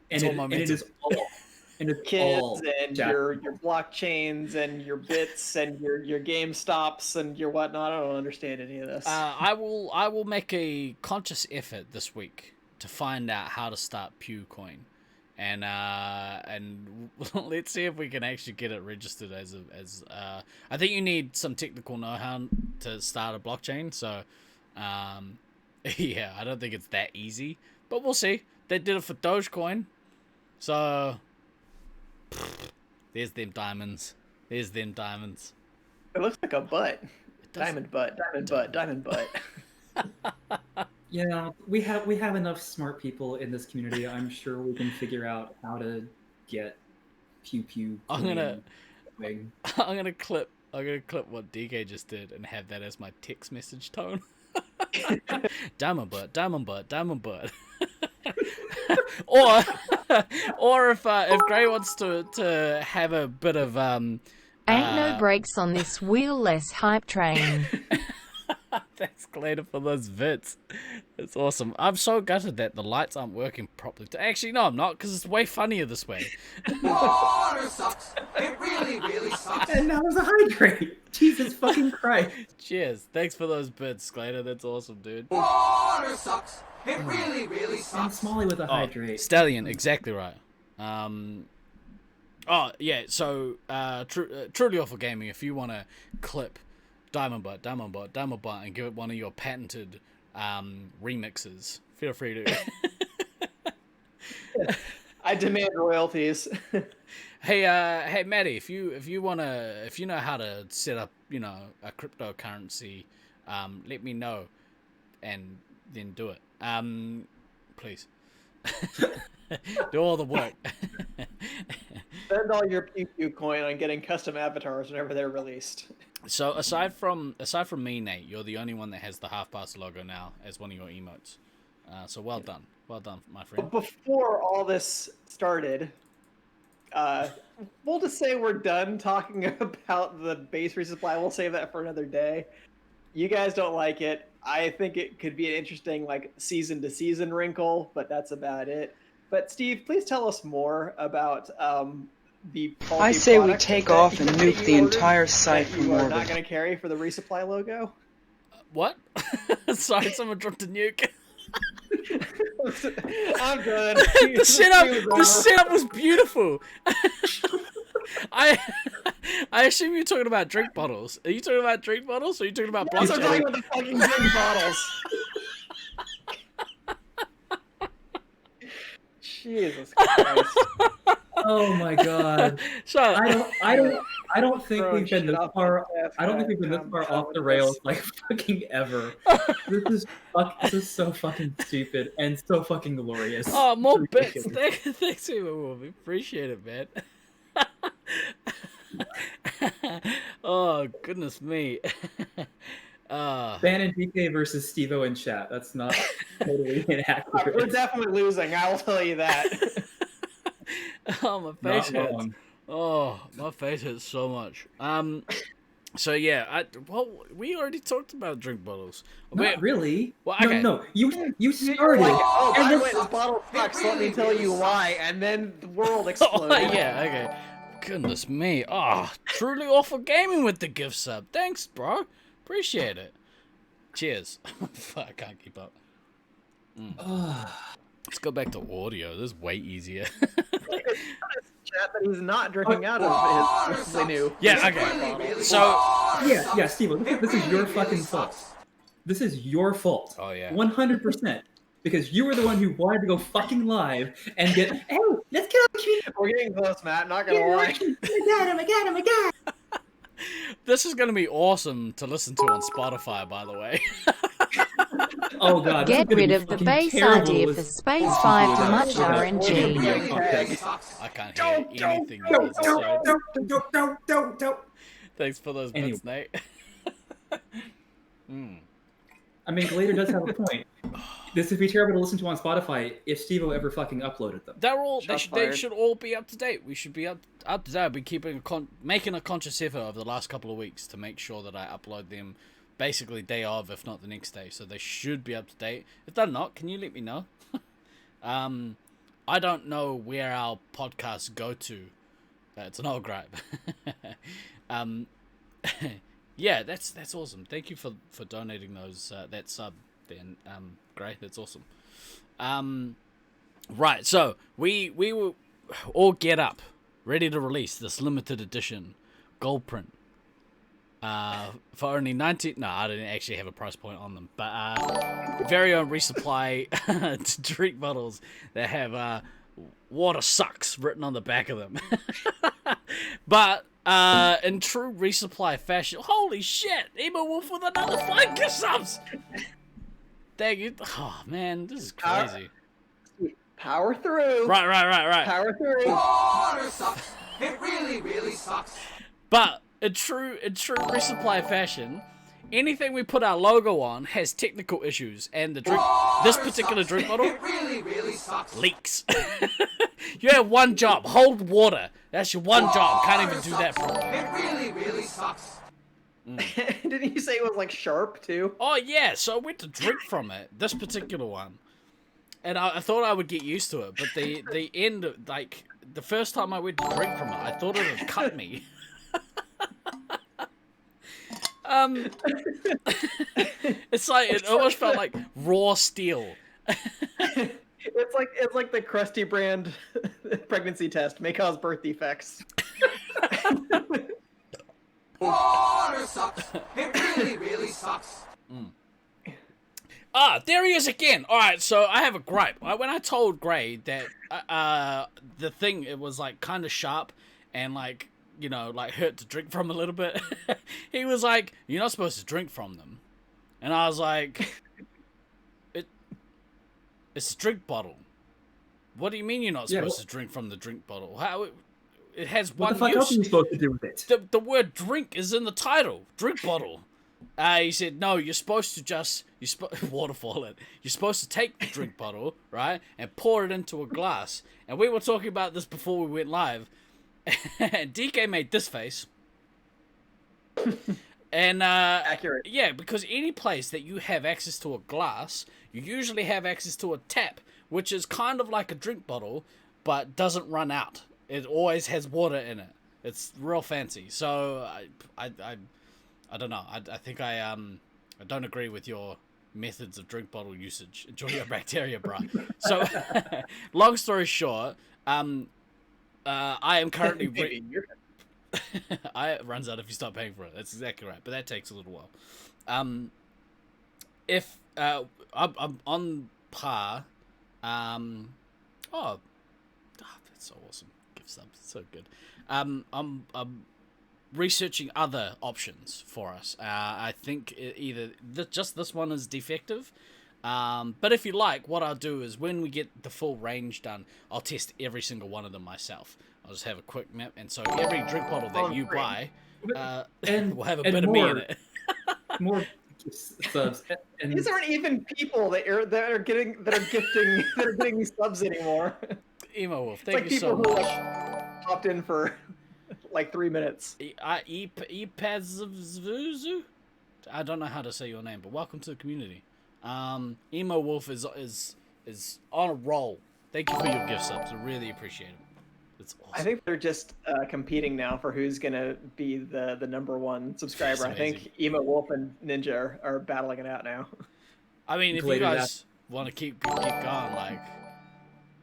Speaker 4: is all and it's
Speaker 5: kids
Speaker 4: all
Speaker 5: and your blockchains and your bits and your game stops and your whatnot. I don't understand any of this.
Speaker 3: I will make a conscious effort this week to find out how to start PewCoin, and let's see if we can actually get it registered as I think you need some technical know-how to start a blockchain. So Yeah, I don't think it's that easy, but we'll see. They did it for Dogecoin, so there's them diamonds. There's them diamonds.
Speaker 5: It looks like a butt.
Speaker 3: does-
Speaker 5: Diamond butt. Diamond butt. Diamond butt.
Speaker 4: Yeah, we have enough smart people in this community. I'm sure we can figure out how to get pew pew.
Speaker 3: I'm gonna
Speaker 4: wing.
Speaker 3: I'm gonna clip what DK just did and have that as my text message tone. Diamond butt, diamond butt, diamond butt. or if Gray wants to have a bit of
Speaker 7: Ain't no brakes on this wheel-less hype train.
Speaker 3: Thanks, Clayton, for those vids. It's awesome. I'm so gutted that the lights aren't working properly. Actually, no, I'm not, because it's way funnier this way.
Speaker 6: Water sucks. It really, really sucks.
Speaker 4: And now there's a hydrate. Jesus fucking Christ.
Speaker 3: Cheers. Thanks for those bits, Clayton. That's awesome, dude.
Speaker 6: Water sucks. It really, really
Speaker 4: And
Speaker 6: sucks.
Speaker 4: Smalley with a hydrate.
Speaker 3: Stallion, exactly right. Oh, yeah, so Truly Awful Gaming, if you want to clip Diamond Butt, and give it one of your patented remixes, feel free to.
Speaker 5: I demand royalties.
Speaker 3: Hey, Maddie, if you know how to set up, a cryptocurrency, let me know, and then do it. Please. Do all the work.
Speaker 5: Spend all your PQ coin on getting custom avatars whenever they're released.
Speaker 3: So aside from me, Nate, you're the only one that has the half-past logo now as one of your emotes. So well done, my friend.
Speaker 5: Before all this started, we'll just say we're done talking about the base resupply. We'll save that for another day. You guys don't like it. I think it could be an interesting season to season wrinkle, but that's about it. But Steve, please tell us more about the.
Speaker 8: I say we take off and nuke the entire site from
Speaker 5: You are
Speaker 8: orbit.
Speaker 5: not going to carry for the resupply logo.
Speaker 3: What? Sorry, someone dropped a nuke.
Speaker 5: I'm good.
Speaker 3: The setup was beautiful. I assume you're talking about drink bottles. Are you talking about drink bottles, or are you talking about
Speaker 5: Yes, I'm talking
Speaker 3: blockchain?
Speaker 5: about the fucking drink bottles. Jesus Christ.
Speaker 4: Oh my god.
Speaker 3: Shut up.
Speaker 4: I don't think we've been this far. I don't think we've been this
Speaker 5: I'm
Speaker 4: far
Speaker 5: done
Speaker 4: off
Speaker 5: with
Speaker 4: the rails fucking ever. This is so fucking stupid and so fucking glorious.
Speaker 3: Oh, more
Speaker 4: It's
Speaker 3: bits.
Speaker 4: ridiculous.
Speaker 3: Thanks, everyone. We appreciate it, man. Oh, goodness me.
Speaker 4: Ban and DK versus Steve-O in chat. That's not totally inaccurate.
Speaker 5: We're definitely losing, I will tell you that.
Speaker 3: Oh, my face
Speaker 4: Not
Speaker 3: hurts.
Speaker 4: wrong.
Speaker 3: Oh, my face hurts so much. So yeah, we already talked about drink bottles.
Speaker 4: Not really.
Speaker 3: Well, okay.
Speaker 4: No, you started.
Speaker 5: Oh, by
Speaker 4: and
Speaker 5: the
Speaker 4: then
Speaker 5: way, this bottle sucks, let me tell you why, and then the world
Speaker 3: Oh,
Speaker 5: exploded.
Speaker 3: yeah, okay. Goodness me. Oh, Truly Awful Gaming with the gift sub. Thanks, bro. Appreciate it. Cheers. Fuck, I can't keep up. Let's go back to audio. This is way easier.
Speaker 5: Chat that he's not drinking out of his new.
Speaker 3: Yeah, okay. So,
Speaker 4: yeah, Steve, this is your fucking fault. This is your fault.
Speaker 3: Oh, yeah.
Speaker 4: 100%. Because you were the one who wanted to go fucking live and get, hey, let's get on the community.
Speaker 5: We're getting close, Matt, not gonna lie.
Speaker 4: Oh my god.
Speaker 3: this is going to be awesome to listen to on Spotify, by the way.
Speaker 4: Oh god. this is
Speaker 7: Get
Speaker 4: gonna
Speaker 7: rid
Speaker 4: be
Speaker 7: of the
Speaker 4: fucking
Speaker 7: base
Speaker 4: terrible
Speaker 7: idea
Speaker 4: with-
Speaker 7: for Space 5 too much
Speaker 4: Yeah.
Speaker 7: RNG.
Speaker 3: I can't hear anything you guys are saying. Thanks for those bits,
Speaker 4: Anyway.
Speaker 3: Nate.
Speaker 4: I mean, Glader does have a point. This would be terrible to listen to on Spotify if Steve-O ever fucking uploaded them.
Speaker 3: They're all. They
Speaker 5: Shots
Speaker 3: they
Speaker 5: fired.
Speaker 3: should all be up to date. We should be up to date. I've been making a conscious effort over the last couple of weeks to make sure that I upload them, basically day of, if not the next day. So they should be up to date. If they're not, can you let me know? I don't know where our podcasts go to. It's an old gripe. Yeah, that's awesome. Thank you for donating those that sub. Then great, that's awesome. Right, so we will all get up, ready to release this limited edition gold print For only 19... No, I didn't actually have a price point on them. But very own resupply drink bottles that have water sucks written on the back of them. But in true resupply fashion... Holy shit! Emo Wolf with another 5 gift subs! Thank you. Oh, man, this is crazy.
Speaker 5: Power through.
Speaker 3: Right.
Speaker 5: Power through.
Speaker 6: Water sucks. It really, really sucks.
Speaker 3: But in true resupply fashion, anything we put our logo on has technical issues, and the drink, this particular drink bottle,
Speaker 6: It really, really sucks.
Speaker 3: leaks. You have one job: hold water. That's your one job. Can't even do that properly.
Speaker 6: It really, really sucks.
Speaker 5: Didn't you say it was like sharp too?
Speaker 3: Oh yeah, so I went to drink from it. This particular one, and I thought I would get used to it, but the end, like the first time I went to drink from it, I thought it would cut me. It's like it almost felt like raw steel.
Speaker 5: It's like the Krusty brand pregnancy test may cause birth defects.
Speaker 6: Water sucks. It really, really sucks.
Speaker 3: Ah, there he is again. All right, so I have a gripe. When I told Gray that the thing, it was like kind of sharp and like, you know, like hurt to drink from a little bit, he was like, "You're not supposed to drink from them," and I was like, "It's a drink bottle. What do you mean you're not supposed to drink from the drink bottle? How it has
Speaker 4: What
Speaker 3: one
Speaker 4: the fuck
Speaker 3: use.
Speaker 4: else are you supposed to do with it?
Speaker 3: The word drink is in the title. Drink bottle." He said, "No, you're supposed to just waterfall it. You're supposed to take the drink bottle, right, and pour it into a glass." And we were talking about this before we went live. And DK made this face. And
Speaker 5: Accurate.
Speaker 3: yeah, because any place that you have access to a glass, you usually have access to a tap, which is kind of like a drink bottle, but doesn't run out. It always has water in it. It's real fancy. So I don't know. I think I don't agree with your methods of drink bottle usage. Enjoy your bacteria, bruh. So, long story short, I am currently. It runs out if you start paying for it. That's exactly right. But that takes a little while. If I'm on par. That's so awesome. Gift subs, so good. I'm researching other options for us. I think either just this one is defective, but if you like, what I'll do is when we get the full range done, I'll test every single one of them myself. I'll just have a quick map, and so every drink bottle that you buy will have a bit of me in it.
Speaker 4: More subs. And
Speaker 5: These aren't even people that are getting these subs anymore.
Speaker 3: Emo Wolf,
Speaker 5: It's
Speaker 3: thank
Speaker 5: like
Speaker 3: you so
Speaker 5: people who
Speaker 3: much.
Speaker 5: like popped in for like 3 minutes.
Speaker 3: Epazvuzu? I don't know how to say your name, but welcome to the community. Emo Wolf is on a roll. Thank you for your gift subs. I really appreciate it. It's awesome.
Speaker 5: I think they're just competing now for who's gonna be the #1 subscriber.
Speaker 3: That's
Speaker 5: I think Emo Wolf and Ninja are battling it out now.
Speaker 3: I mean, if you
Speaker 4: Later
Speaker 3: guys want to keep going, like,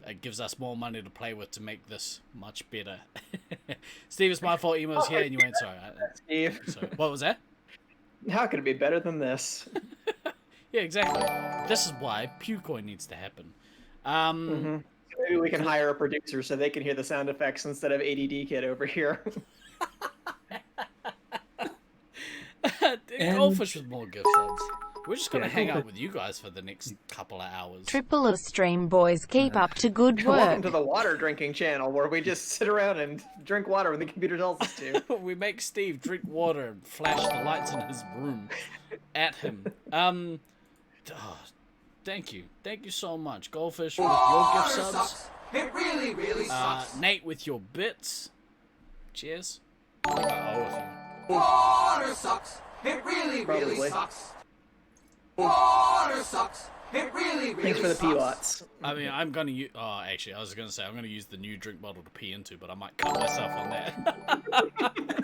Speaker 3: it gives us more money to play with to make this much better. Steve, it's my fault. Emo's here, and you went sorry.
Speaker 5: Steve,
Speaker 3: Sorry. What was that?
Speaker 5: how could it be better than this?
Speaker 3: Yeah, exactly. This is why PewCoin needs to happen.
Speaker 5: Maybe we can hire a producer so they can hear the sound effects instead of ADD Kid over here.
Speaker 3: Goldfish with more gift subs. We're just gonna hang out with you guys for the next couple of hours.
Speaker 7: Triple of stream boys, keep up to good
Speaker 5: Welcome
Speaker 7: work.
Speaker 5: to the water drinking channel where we just sit around and drink water when the computer tells us to.
Speaker 3: We make Steve drink water and flash the lights in his room at him. Thank you so much, Goldfish, with your gift
Speaker 6: Water
Speaker 3: subs.
Speaker 6: sucks. It really, really sucks.
Speaker 3: Nate with your bits. Cheers. I think I owe it you.
Speaker 6: Water sucks. It really, really
Speaker 5: Probably.
Speaker 6: sucks. Water sucks. It really, really
Speaker 5: Thanks for the
Speaker 6: sucks.
Speaker 5: P-Watts.
Speaker 3: I mean, I'm gonna use. Oh, actually, I was gonna say I'm gonna use the new drink bottle to pee into, but I might cut myself on that.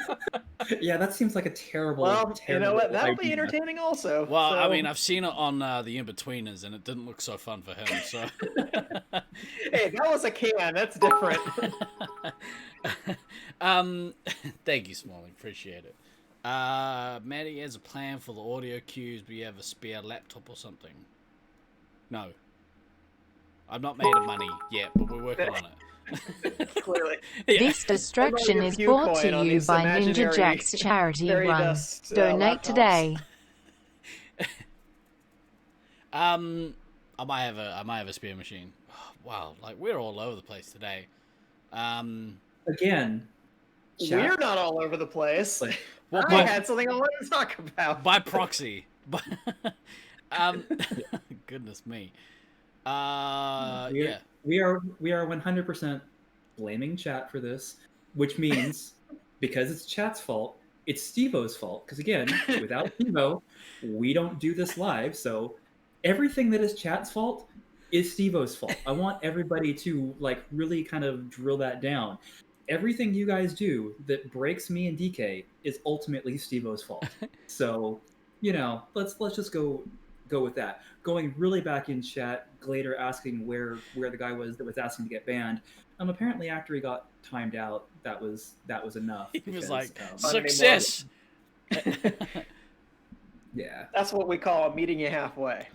Speaker 4: Yeah, that seems like a terrible.
Speaker 5: Well, you know what? That'll be
Speaker 4: idea.
Speaker 5: entertaining also.
Speaker 3: Well, I
Speaker 5: so-
Speaker 3: mean, I've seen it on the In-Betweeners, and it didn't look so fun for him. So,
Speaker 5: Hey, that was a can. That's different.
Speaker 3: thank you, Smalling. Appreciate it. Maddie has a plan for the audio cues, but you have a spare laptop or something. No. I've not made the money yet, but we're working on it.
Speaker 5: Clearly.
Speaker 3: Yeah.
Speaker 7: This distraction is brought to you by Ninja Jack's charity run. Donate today.
Speaker 3: I might have a spare machine. Wow, like we're all over the place today.
Speaker 4: Again,
Speaker 5: We're not all over the place.
Speaker 3: Well,
Speaker 5: I had something I wanted to talk about.
Speaker 3: By proxy. Goodness me. Yeah.
Speaker 4: We are 100% blaming chat for this, which means because it's chat's fault, it's Steve-O's fault. Because again, without Steve-O, we don't do this live. So everything that is chat's fault is Steve-O's fault. I want everybody to like really kind of drill that down. Everything you guys do that breaks me and DK is ultimately Steve-O's fault. So, you know, let's just go with that. Going really back in chat, Glader asking where the guy was that was asking to get banned. Apparently after he got timed out, that was enough.
Speaker 3: He
Speaker 4: because,
Speaker 3: was like, success.
Speaker 4: Yeah.
Speaker 5: That's what we call meeting you halfway.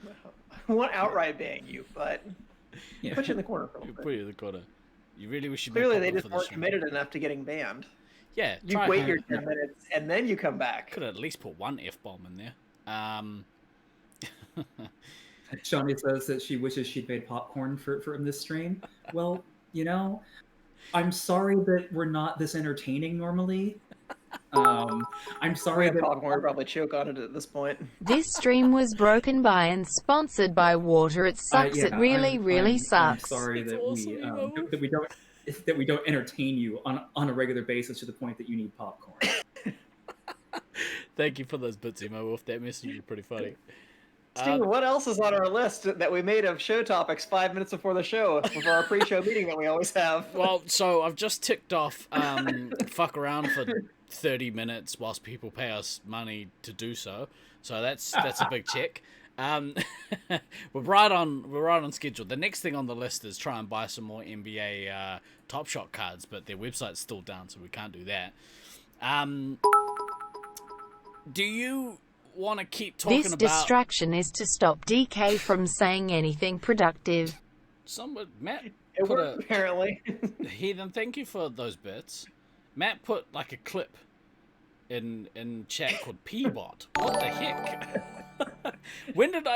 Speaker 5: I won't outright ban you, but put you in the corner for a little bit.
Speaker 3: Put you in the corner. You really wish you
Speaker 5: Clearly they just weren't committed enough to getting banned.
Speaker 3: Yeah.
Speaker 5: You wait your 10 minutes and then you come back.
Speaker 3: Could at least put one F-bomb in there.
Speaker 4: Shawnee says that she wishes she'd made popcorn from this stream. Well, you know, I'm sorry that we're not this entertaining normally. I'm sorry that
Speaker 5: popcorn probably choke on it at this point.
Speaker 7: This stream was broken by and sponsored by water. It sucks. It really sucks.
Speaker 4: I'm sorry that we don't entertain you on a regular basis to the point that you need popcorn.
Speaker 3: Thank you for those bits, Emo Wolf. That message is pretty funny.
Speaker 5: Steven, what else is on our list that we made of show topics 5 minutes before the show, before our pre-show meeting that we always have?
Speaker 3: Well, so I've just ticked off fuck around for 30 minutes whilst people pay us money to do so. So that's a big check. We're right on schedule. The next thing on the list is try and buy some more NBA Top Shot cards, but their website's still down, so we can't do that. Do you want to keep talking
Speaker 7: this
Speaker 3: about...
Speaker 7: distraction is to stop DK from saying anything productive.
Speaker 3: Matt
Speaker 5: it worked, apparently.
Speaker 3: Heathen, thank you for those bits. Matt put like a clip in chat called P-Bot. What the heck? When did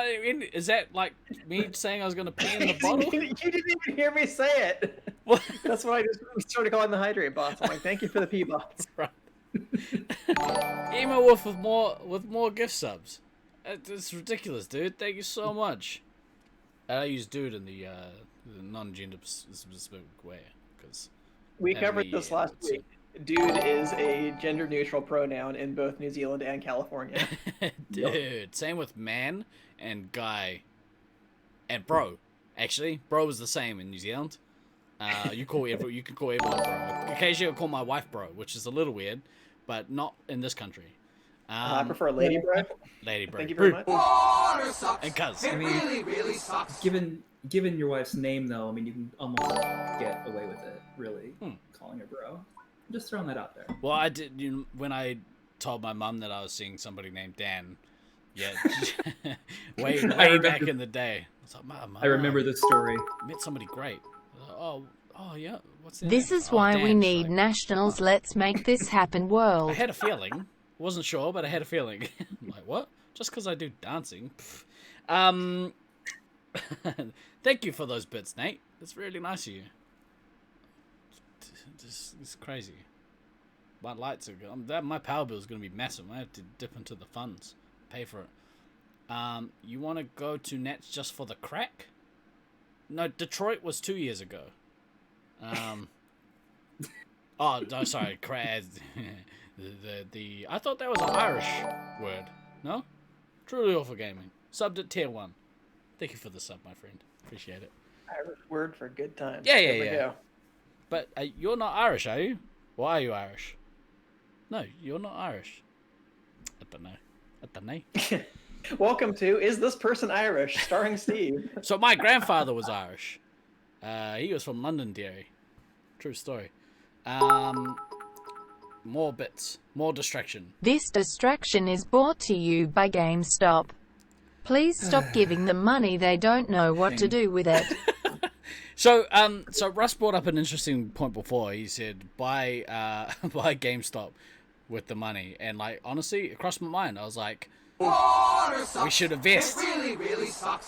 Speaker 3: is that like me saying I was going to pee in the bottle?
Speaker 5: You didn't even hear me say it.
Speaker 3: What?
Speaker 5: That's why I just started calling the hydrate bots. I'm like, thank you for the P-Bots.
Speaker 3: Right. Emo Wolf with more gift subs. It's ridiculous, dude. Thank you so much. I use dude in the non-gender specific way because
Speaker 5: we covered this last week. Dude is a gender-neutral pronoun in both New Zealand and California.
Speaker 3: Dude, same with man and guy and bro. Actually, bro is the same in New Zealand. You can call everyone bro. Occasionally, I'll call my wife bro, which is a little weird, but not in this country.
Speaker 5: I prefer lady bro.
Speaker 3: Lady bro.
Speaker 5: Thank you very much.
Speaker 6: Water sucks.
Speaker 3: And cuz.
Speaker 6: It really sucks.
Speaker 4: Given your wife's name, though, I mean, you can almost get away with it, really, calling her bro. I'm just throwing that out there.
Speaker 3: Well, I did when I told my mum that I was seeing somebody named Dan. Yeah, way back in the day. I was like, Mum,
Speaker 4: I remember this story.
Speaker 3: Met somebody great. Oh yeah. What's that?
Speaker 7: This is why
Speaker 3: Dan.
Speaker 7: we need nationals. Let's make this happen, world.
Speaker 3: I had a feeling. Wasn't sure, but I had a feeling. I'm like, what? Just because I do dancing? Thank you for those bits, Nate. That's really nice of you. It's crazy. My lights are my power bill is going to be massive. I have to dip into the funds, pay for it. You want to go to Nats just for the crack? No, Detroit was 2 years ago. Oh no, sorry, crack. the I thought that was an Irish word. No, truly awful gaming. Subbed at tier 1. Thank you for the sub, my friend. Appreciate it.
Speaker 5: Irish word for good times.
Speaker 3: Yeah.
Speaker 5: There we go.
Speaker 3: But you're not Irish, are you? Or are you Irish? No, you're not Irish. I don't know.
Speaker 5: Welcome to Is This Person Irish? Starring Steve.
Speaker 3: So my grandfather was Irish. He was from Londonderry. True story. more bits, more distraction.
Speaker 7: This distraction is brought to you by GameStop. Please stop giving them money they don't know what to do with it.
Speaker 3: So Russ brought up an interesting point before. He said, buy GameStop with the money. And, like, honestly, it crossed my mind. I was like, we should invest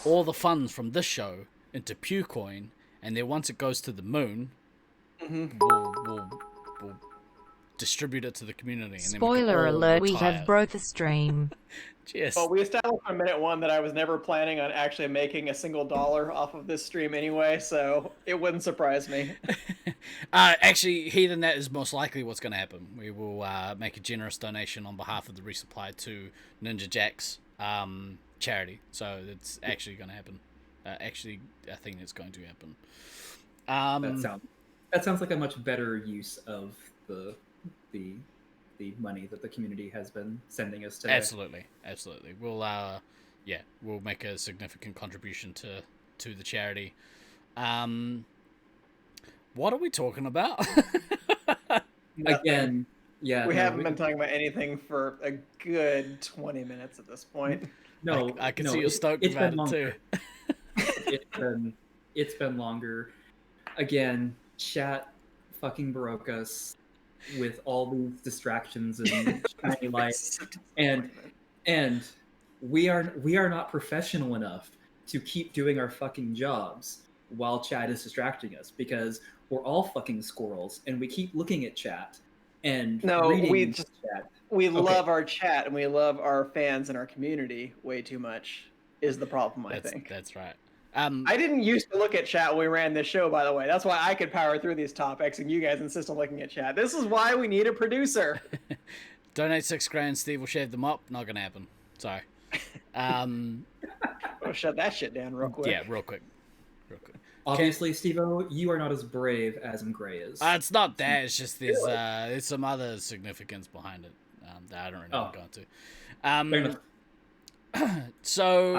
Speaker 3: all the funds from this show into PewCoin, and then once it goes to the moon, we'll distribute it to the community. And
Speaker 7: Spoiler alert, we have broke the stream.
Speaker 3: Cheers.
Speaker 5: Well, we established on minute one that I was never planning on actually making a single dollar off of this stream anyway, so it wouldn't surprise me.
Speaker 3: Actually, Heathen, that is most likely what's going to happen. We will make a generous donation on behalf of the Resupply to Ninja Jack's charity. So it's actually going to happen. Actually, I think it's going to happen.
Speaker 4: That sounds like a much better use of the money that the community has been sending us today.
Speaker 3: Absolutely. We'll make a significant contribution to the charity. What are we talking about?
Speaker 4: Again, yeah.
Speaker 5: We haven't been talking about anything for a good 20 minutes at this point.
Speaker 3: No, I can see you're stoked about it too.
Speaker 4: It's been longer. Again, chat fucking broke us with all these distractions and shiny lights, and we are not professional enough to keep doing our fucking jobs while chat is distracting us, because we're all fucking squirrels and we keep looking at chat and reading chat.
Speaker 5: We love our chat and we love our fans and our community way too much is the problem, I think.
Speaker 3: That's right.
Speaker 5: I didn't used to look at chat when we ran this show, by the way. That's why I could power through these topics and you guys insist on looking at chat. This is why we need a producer.
Speaker 3: Donate $6,000, Steve will shave them up. Not gonna happen. Sorry.
Speaker 5: We'll shut that shit down real quick.
Speaker 3: Yeah, real quick.
Speaker 4: Obviously, Steve-O, you are not as brave as Gray is.
Speaker 3: It's not that. It's just there's some other significance behind it that I don't really want to go into. So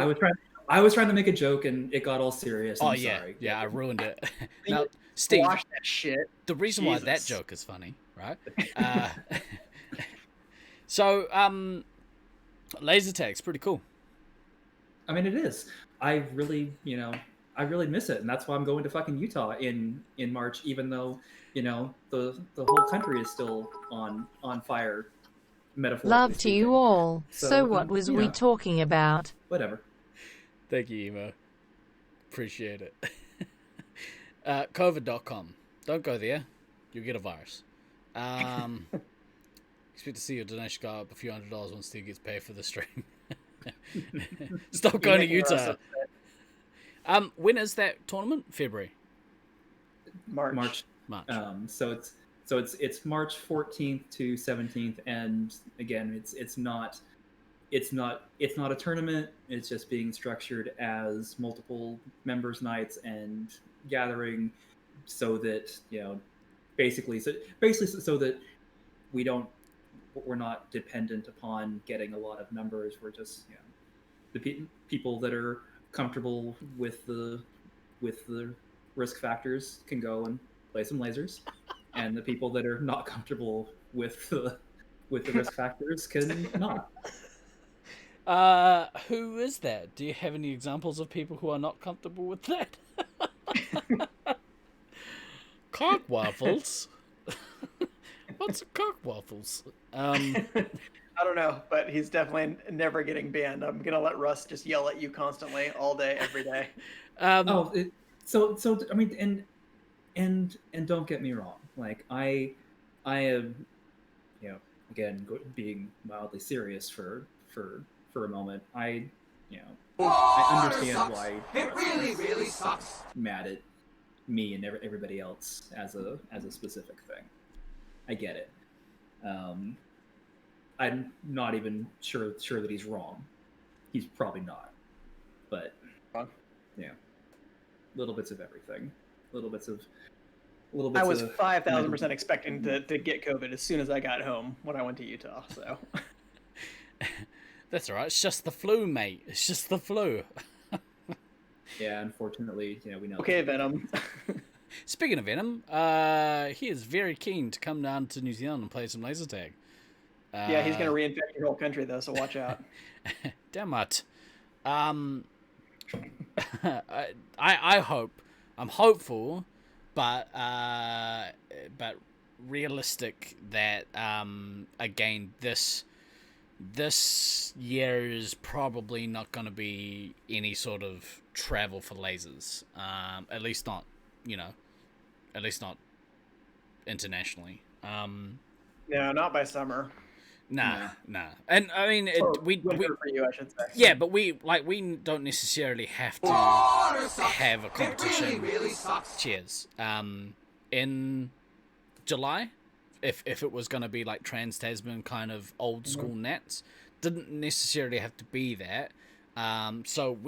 Speaker 4: I was trying to make a joke and it got all serious. Sorry.
Speaker 3: Yeah, I ruined it. Now, Steve,
Speaker 5: watch that shit.
Speaker 3: The reason why that joke is funny, right? So, laser tag's pretty cool.
Speaker 4: I mean, it is. I really miss it, and that's why I'm going to fucking Utah in March, even though the whole country is still on fire. Metaphorically
Speaker 7: Love to you all. So what was we
Speaker 4: know,
Speaker 7: talking about?
Speaker 4: Whatever.
Speaker 3: Thank you, Emo. Appreciate it. COVID.com. Don't go there. You'll get a virus. Expect to see your donation go up a few $100s once Steve gets paid for the stream. Stop going to Utah. When is that tournament? February.
Speaker 5: March.
Speaker 4: So it's March 14th to 17th, and again, it's not a tournament. It's just being structured as multiple members nights and gathering, so that basically so that we're not dependent upon getting a lot of numbers. We're just the people that are comfortable with the risk factors can go and play some lasers, and the people that are not comfortable with the risk factors can not.
Speaker 3: Who is that? Do you have any examples of people who are not comfortable with that? Cock waffles. What's cock waffles? I
Speaker 5: don't know, but he's definitely never getting banned. I'm gonna let Russ just yell at you constantly, all day, every day.
Speaker 4: So I mean, and don't get me wrong. Like I am, again, being mildly serious for a moment. I understand why
Speaker 6: it really sucks.
Speaker 4: Mad at me and everybody else as a specific thing. I get it. I'm not even sure that he's wrong. He's probably not. But little bits of everything.
Speaker 5: I was 5,000% expecting to get COVID as soon as I got home when I went to Utah. So
Speaker 3: that's all right. It's just the flu, mate. It's just the flu.
Speaker 4: Yeah, unfortunately, we know.
Speaker 5: Okay, Venom.
Speaker 3: Speaking of Venom, he is very keen to come down to New Zealand and play some laser tag.
Speaker 5: Yeah, he's gonna reinfect your whole country though, so watch out.
Speaker 3: Damn it. I hope. I'm hopeful, but realistic that again this year is probably not going to be any sort of travel for lasers. At least not, at least not internationally.
Speaker 5: No, not by summer.
Speaker 3: Nah. And I mean, we
Speaker 5: winter for you, I should say.
Speaker 3: yeah, but we don't necessarily have to have a competition.
Speaker 6: It really sucks.
Speaker 3: Cheers. In July, if it was going to be like Trans Tasman kind of old school Nats, didn't necessarily have to be that. So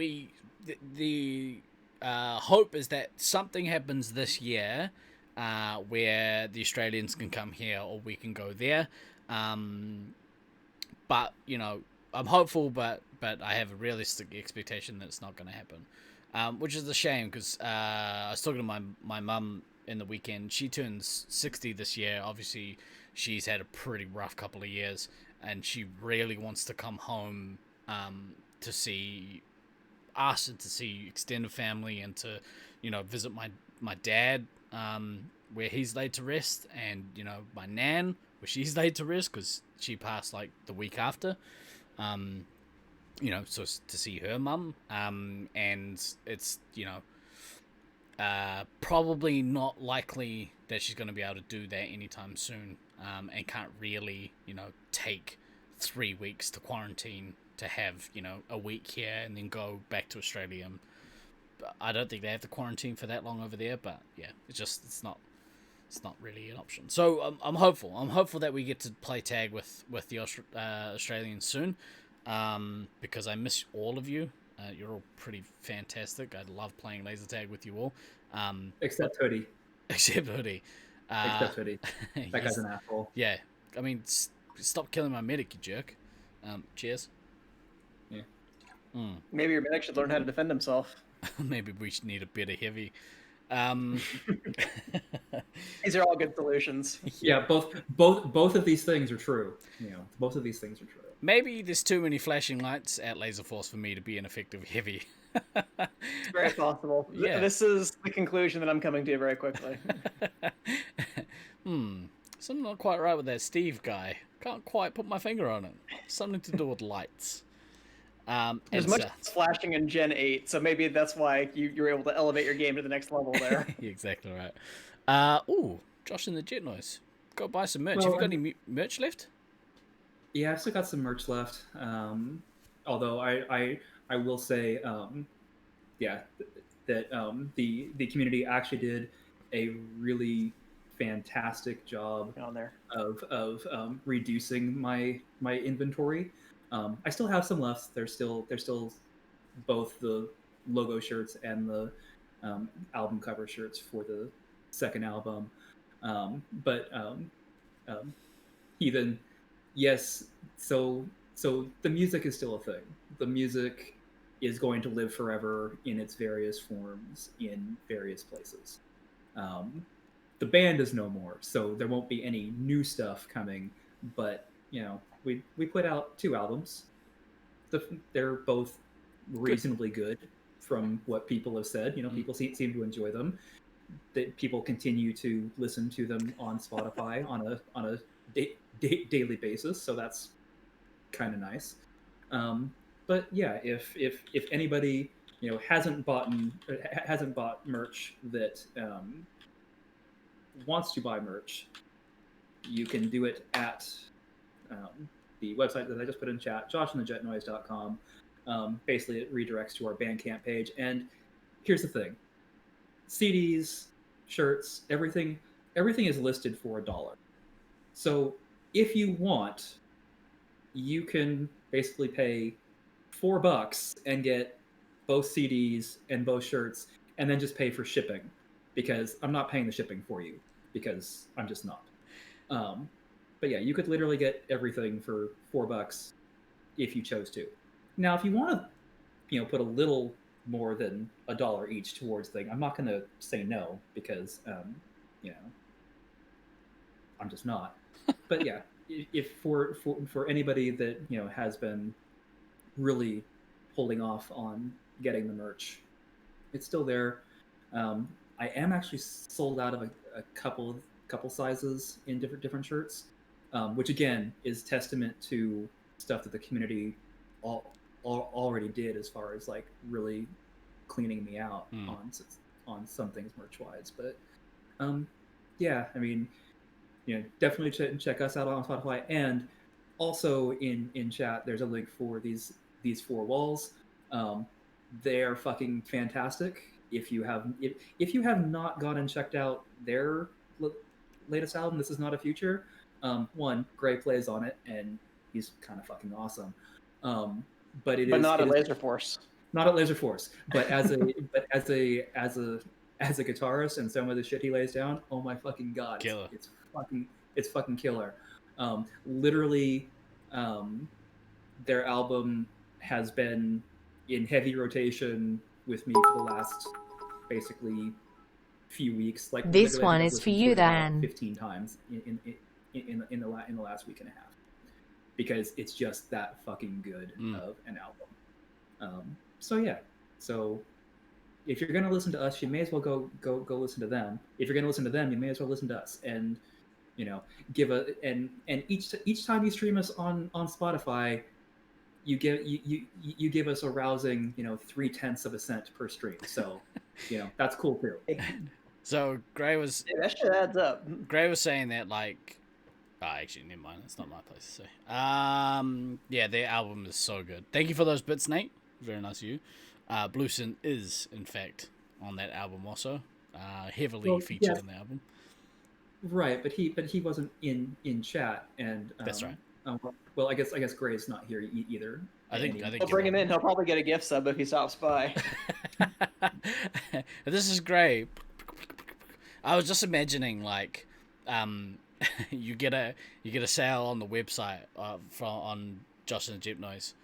Speaker 3: the hope is that something happens this year, where the Australians can come here or we can go there. But I'm hopeful, but I have a realistic expectation that it's not going to happen, which is a shame because I was talking to my mum in the weekend. She turns 60 this year. Obviously, she's had a pretty rough couple of years, and she really wants to come home to see us and to see extended family and to visit my dad where he's laid to rest, and my nan where she's laid to rest because she passed like the week after. So to see her mum, and it's probably not likely that she's going to be able to do that anytime soon, and can't really take 3 weeks to quarantine to have a week here and then go back to Australia. I don't think they have to quarantine for that long over there, but yeah, it's not really an option. So I'm hopeful. I'm hopeful that we get to play tag with the Australians soon, because I miss all of you. You're all pretty fantastic. I love playing laser tag with you all.
Speaker 4: Except Hoodie.
Speaker 3: Except Hoodie.
Speaker 4: Except Hoodie. That guy's an asshole.
Speaker 3: Yeah. I mean, stop killing my medic, you jerk. Cheers.
Speaker 4: Yeah.
Speaker 5: Maybe your medic should learn how to defend himself.
Speaker 3: Maybe we should need a better heavy.
Speaker 5: These are all good solutions.
Speaker 4: Yeah, both of these things are true. Both of these things are true.
Speaker 3: Maybe there's too many flashing lights at Laser Force for me to be an effective heavy.
Speaker 5: It's very possible.
Speaker 3: Yeah.
Speaker 5: This is the conclusion that I'm coming to very quickly.
Speaker 3: Something not quite right with that Steve guy. Can't quite put my finger on it. Something to do with lights.
Speaker 5: There's much flashing in Gen 8, so maybe that's why you're able to elevate your game to the next level there.
Speaker 3: You're exactly right. Josh and the Jet Noise. Go buy some merch.
Speaker 4: Well,
Speaker 3: have you got any merch left?
Speaker 4: Yeah, I've still got some merch left. Although I will say, that the community actually did a really fantastic job
Speaker 5: on there
Speaker 4: of reducing my inventory. I still have some left. There's still both the logo shirts and the album cover shirts for the second album. Heathen, yes. So the music is still a thing. The music is going to live forever in its various forms in various places. The band is no more, so there won't be any new stuff coming. But we put out 2 albums. They're both reasonably good from what people have said. People seem to enjoy them. That people continue to listen to them on Spotify on a daily basis, so that's kind of nice. But yeah, if anybody hasn't bought merch that wants to buy merch, you can do it at the website that I just put in chat, joshandthejetnoise.com. Basically, it redirects to our Bandcamp page. And here's the thing: CDs, shirts, everything is listed for $1. So if you want, you can basically pay $4 and get both CDs and both shirts, and then just pay for shipping, because I'm not paying the shipping for you, because I'm just not. But yeah, you could literally get everything for $4 if you chose to. Now, if you want to, put a little more than $1 each towards thing, I'm not going to say no because, I'm just not. But yeah, if for anybody that has been really holding off on getting the merch, it's still there. I am actually sold out of a couple sizes in different shirts, which again is testament to stuff that the community already did as far as like really cleaning me out on some things merch wise. But yeah, I mean, definitely check us out on Spotify, and also in chat there's a link for these 4 walls. They're fucking fantastic. If you have not gone and checked out their latest album, This Is Not a Future, one, Gray plays on it and he's kind of fucking awesome. But not
Speaker 5: at Laser Force.
Speaker 4: Not at Laser Force, but as a guitarist and some of the shit he lays down, oh my fucking god,
Speaker 3: killer.
Speaker 4: It's fucking killer. Literally, their album has been in heavy rotation with me for the last basically few weeks. Like
Speaker 7: this one is for you, Dan.
Speaker 4: 15 times in the last week and a half, because it's just that fucking good of an album. So yeah, so if you're gonna listen to us, you may as well go listen to them. If you're gonna listen to them, you may as well listen to us, and give each time you stream us on Spotify, you give us a rousing 0.3 of a cent per stream. So that's cool too.
Speaker 3: So Gray was
Speaker 5: that shit adds up.
Speaker 3: Gray was saying that like, actually never mind, it's not my place to say. Yeah, their album is so good. Thank you for those bits, Nate. Very nice of you. Blueson is in fact on that album also, heavily featured on the album.
Speaker 4: Right, but he wasn't in chat, and
Speaker 3: that's right.
Speaker 4: Well, I guess Gray's not here either.
Speaker 3: I think
Speaker 5: we'll bring him in. He'll probably get a gift sub if he stops by.
Speaker 3: This is Gray. I was just imagining like, you get a sale on the website on Josh and the Jeep Noise,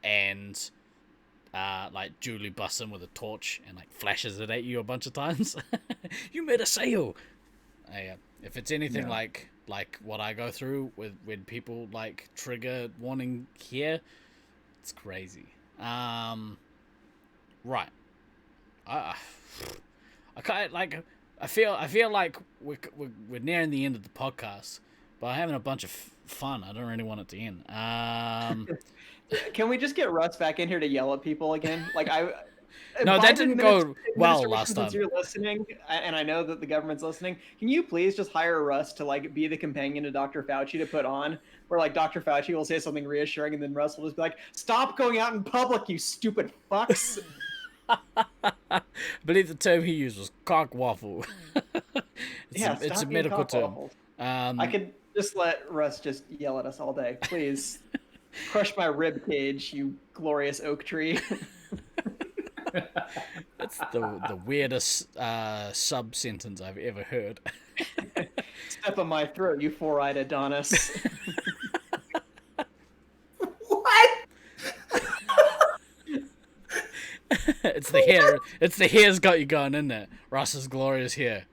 Speaker 3: and like Julie busts in with a torch and like flashes it at you a bunch of times. You made a sale. If it's anything like what I go through with when people like trigger warning here, it's crazy. Right. I kind like I feel like we're nearing the end of the podcast, but I'm having a bunch of fun. I don't really want it to end.
Speaker 5: Can we just get Russ back in here to yell at people again? Like
Speaker 3: No, that didn't go well last time.
Speaker 5: Since you're listening, and I know that the government's listening, can you please just hire Russ to like be the companion to Dr. Fauci to put on, where like Dr. Fauci will say something reassuring, and then Russ will just be like, "Stop going out in public, you stupid fucks."
Speaker 3: I believe the term he used was cock waffle. It's a medical term.
Speaker 5: I could just let Russ just yell at us all day, please. Crush my rib cage, you glorious oak tree.
Speaker 3: That's the weirdest sub sentence I've ever heard.
Speaker 5: Step on my throat, you four-eyed Adonis.
Speaker 4: What?
Speaker 3: It's the hair. It's the hair's got you going, isn't it? Ross's glorious hair.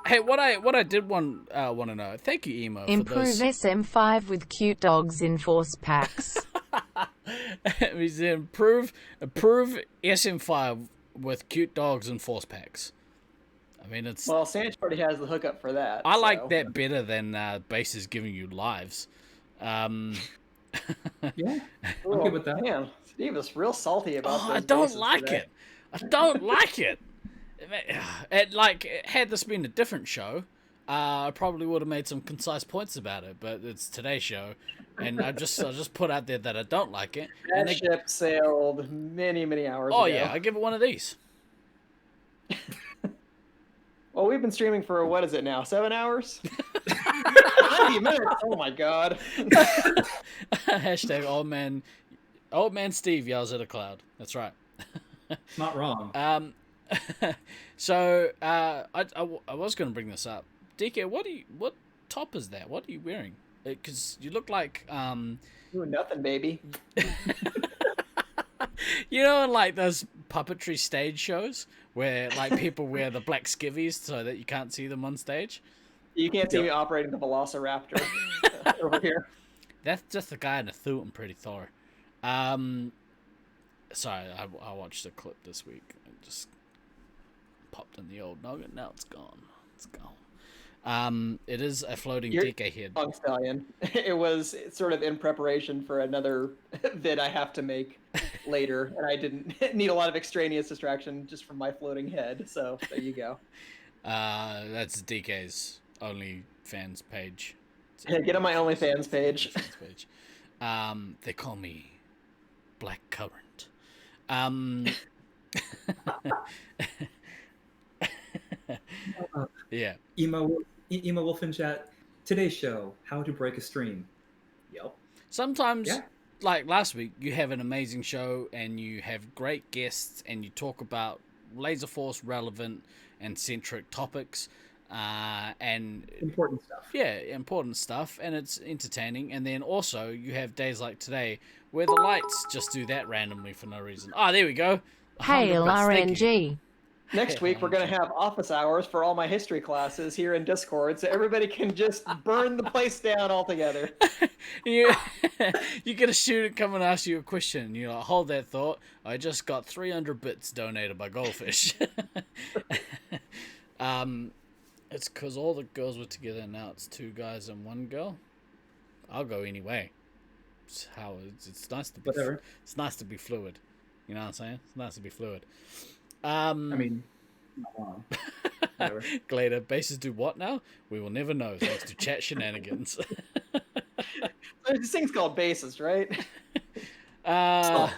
Speaker 3: Hey, what I did want to know. Thank you, Emo.
Speaker 7: Improve
Speaker 3: for those...
Speaker 7: SM5 with cute dogs in force packs.
Speaker 3: We said improve SM5 with cute dogs and force packs. I mean, it's
Speaker 5: Sanch already has the hookup for that.
Speaker 3: I like that better than bases giving you lives.
Speaker 4: Yeah, I'm good with that.
Speaker 5: Man, Steve is real salty about this.
Speaker 3: I don't like it. I don't like it. Had this been a different show, I probably would have made some concise points about it. But it's today's show, and I just put out there that I don't like it.
Speaker 5: That ship sailed many hours ago.
Speaker 3: Oh yeah, I give it one of these.
Speaker 5: Well, we've been streaming for what is it now? 7 hours? 90 minutes. Oh my god.
Speaker 3: Hashtag old man Steve yells at a cloud. That's right.
Speaker 4: Not wrong.
Speaker 3: So I was going to bring this up. DK, what top is that? What are you wearing? Because you look like
Speaker 5: Doing nothing, baby.
Speaker 3: You know, like those puppetry stage shows where like people wear the black skivvies so that you can't see them on stage.
Speaker 5: You can't see me operating the Velociraptor over here.
Speaker 3: That's just the guy in a suit. I'm pretty Thor. Sorry, I watched a clip this week. It just popped in the old noggin. Now it's gone. It's gone. It is a floating DK head.
Speaker 5: Long Stallion. It was sort of in preparation for another vid I have to make later, and I didn't need a lot of extraneous distraction just from my floating head. So there you go.
Speaker 3: That's DK's OnlyFans page.
Speaker 5: Yeah, get on my OnlyFans page.
Speaker 3: They call me Black Current. Yeah.
Speaker 4: Emo Wolf in chat. Today's show, how to break a stream. Yep.
Speaker 3: Sometimes, like last week, you have an amazing show and you have great guests and you talk about Laser Force relevant and centric topics. And
Speaker 4: important stuff.
Speaker 3: Yeah, important stuff, and it's entertaining. And then also you have days like today where the lights just do that randomly for no reason. Oh, there we go.
Speaker 7: Hail RNG.
Speaker 5: Next week we're going to have office hours for all my history classes here in Discord, so everybody can just burn the place down altogether.
Speaker 3: You get a student come and ask you a question. You're like, hold that thought. I just got 300 bits donated by Goldfish. It's because all the girls were together. Now it's 2 guys and 1 girl. I'll go anyway. It's nice to be.
Speaker 4: Whatever.
Speaker 3: It's nice to be fluid. You know what I'm saying? It's nice to be fluid.
Speaker 4: I mean, not wrong. Whatever.
Speaker 3: Glader, bases do what now? We will never know thanks to chat shenanigans.
Speaker 5: This thing's called bases, right?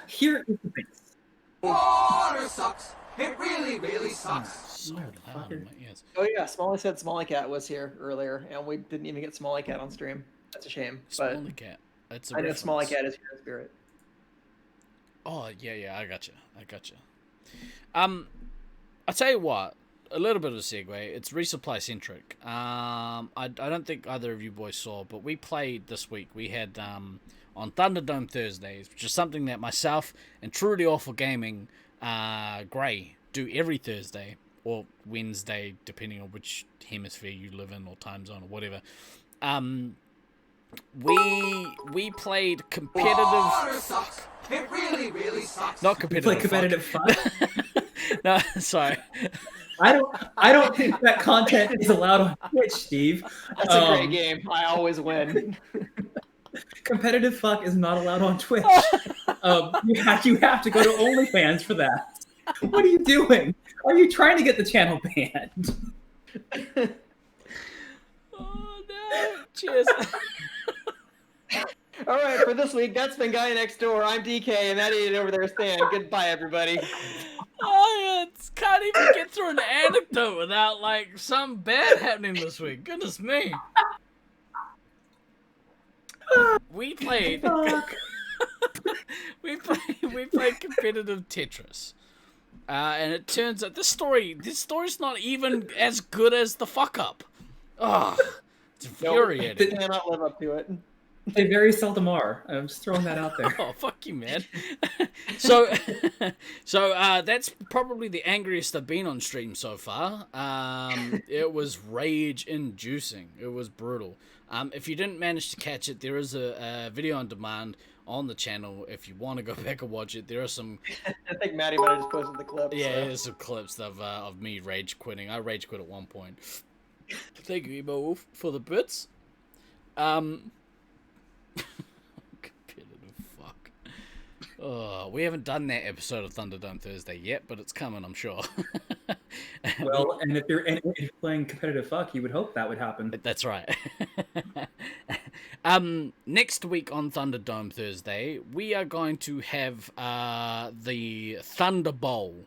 Speaker 4: Here is the base.
Speaker 6: Water sucks. It really, really sucks.
Speaker 3: So loud in my ears.
Speaker 5: Oh yeah, Smalley said Smalley Cat was here earlier, and we didn't even get Smalley Cat on stream. That's a shame. But
Speaker 3: Smalley Cat. It's a
Speaker 5: I know
Speaker 3: reference.
Speaker 5: Smalley Cat is here in spirit.
Speaker 3: Oh yeah, I gotcha. I'll tell you what, a little bit of a segue. It's resupply centric. I don't think either of you boys saw, but we played this week. We had on Thunderdome Thursdays, which is something that myself and Truly Awful Gaming, Gray, do every Thursday or Wednesday, depending on which hemisphere you live in or time zone or whatever. We played competitive.
Speaker 6: Water sucks. It really, really sucks.
Speaker 3: Not competitive.
Speaker 4: Play competitive fun.
Speaker 3: No, sorry.
Speaker 4: I don't think that content is allowed on Twitch, Steve.
Speaker 5: That's a great game. I always win.
Speaker 4: Competitive fuck is not allowed on Twitch. You have to go to OnlyFans for that. What are you doing? Are you trying to get the channel banned?
Speaker 3: Oh no! Cheers.
Speaker 5: All right, for this week, that's been Guy Next Door. I'm DK, and that idiot over there, Stan. Goodbye, everybody.
Speaker 3: Oh, yeah, can't even get through an anecdote without like something bad happening this week. Goodness me. We played. we played competitive Tetris, and it turns out this story's not even as good as the fuck up. Oh, it's infuriating.
Speaker 5: Nope, cannot live up to it.
Speaker 4: They very seldom are. I'm just throwing that out there.
Speaker 3: Oh, fuck you, man. So that's probably the angriest I've been on stream so far. It was rage-inducing. It was brutal. If you didn't manage to catch it, there is a video on demand on the channel. If you want to go back and watch it, there are some...
Speaker 5: I think Maddie might have just posted the clips.
Speaker 3: Yeah, there's some clips of me rage quitting. I rage quit at one point. Thank you, Emo Wolf, for the bits. Competitive fuck. Oh, we haven't done that episode of Thunderdome Thursday yet, but it's coming, I'm sure.
Speaker 4: Well, and if you're playing competitive fuck, you would hope that would happen.
Speaker 3: That's right. Next week on Thunderdome Thursday, we are going to have the Thunder Bowl.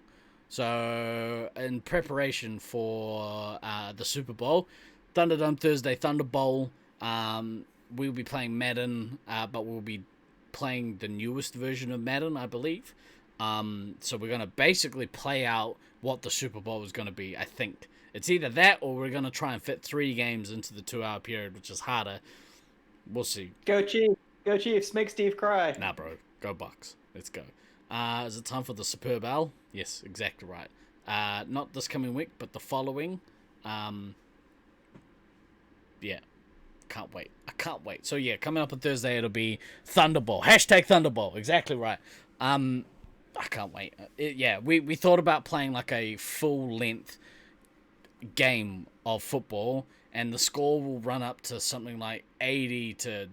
Speaker 3: So, in preparation for the Super Bowl, Thunderdome Thursday, Thunder Bowl. We'll be playing Madden, but we'll be playing the newest version of Madden, I believe. So we're going to basically play out what the Super Bowl is going to be, I think. It's either that or we're going to try and fit 3 games into the 2-hour period, which is harder. We'll see.
Speaker 5: Go Chiefs. Go Chiefs. Make Steve cry.
Speaker 3: Nah, bro. Go Bucks. Let's go. Is it time for the Superb Owl? Yes, exactly right. Not this coming week, but the following. Yeah, can't wait. I can't wait. So yeah, coming up on Thursday, it'll be Thunderball. Hashtag Thunderball. Exactly right. I can't wait. We thought about playing like a full length game of football, and the score will run up to something like 80-14.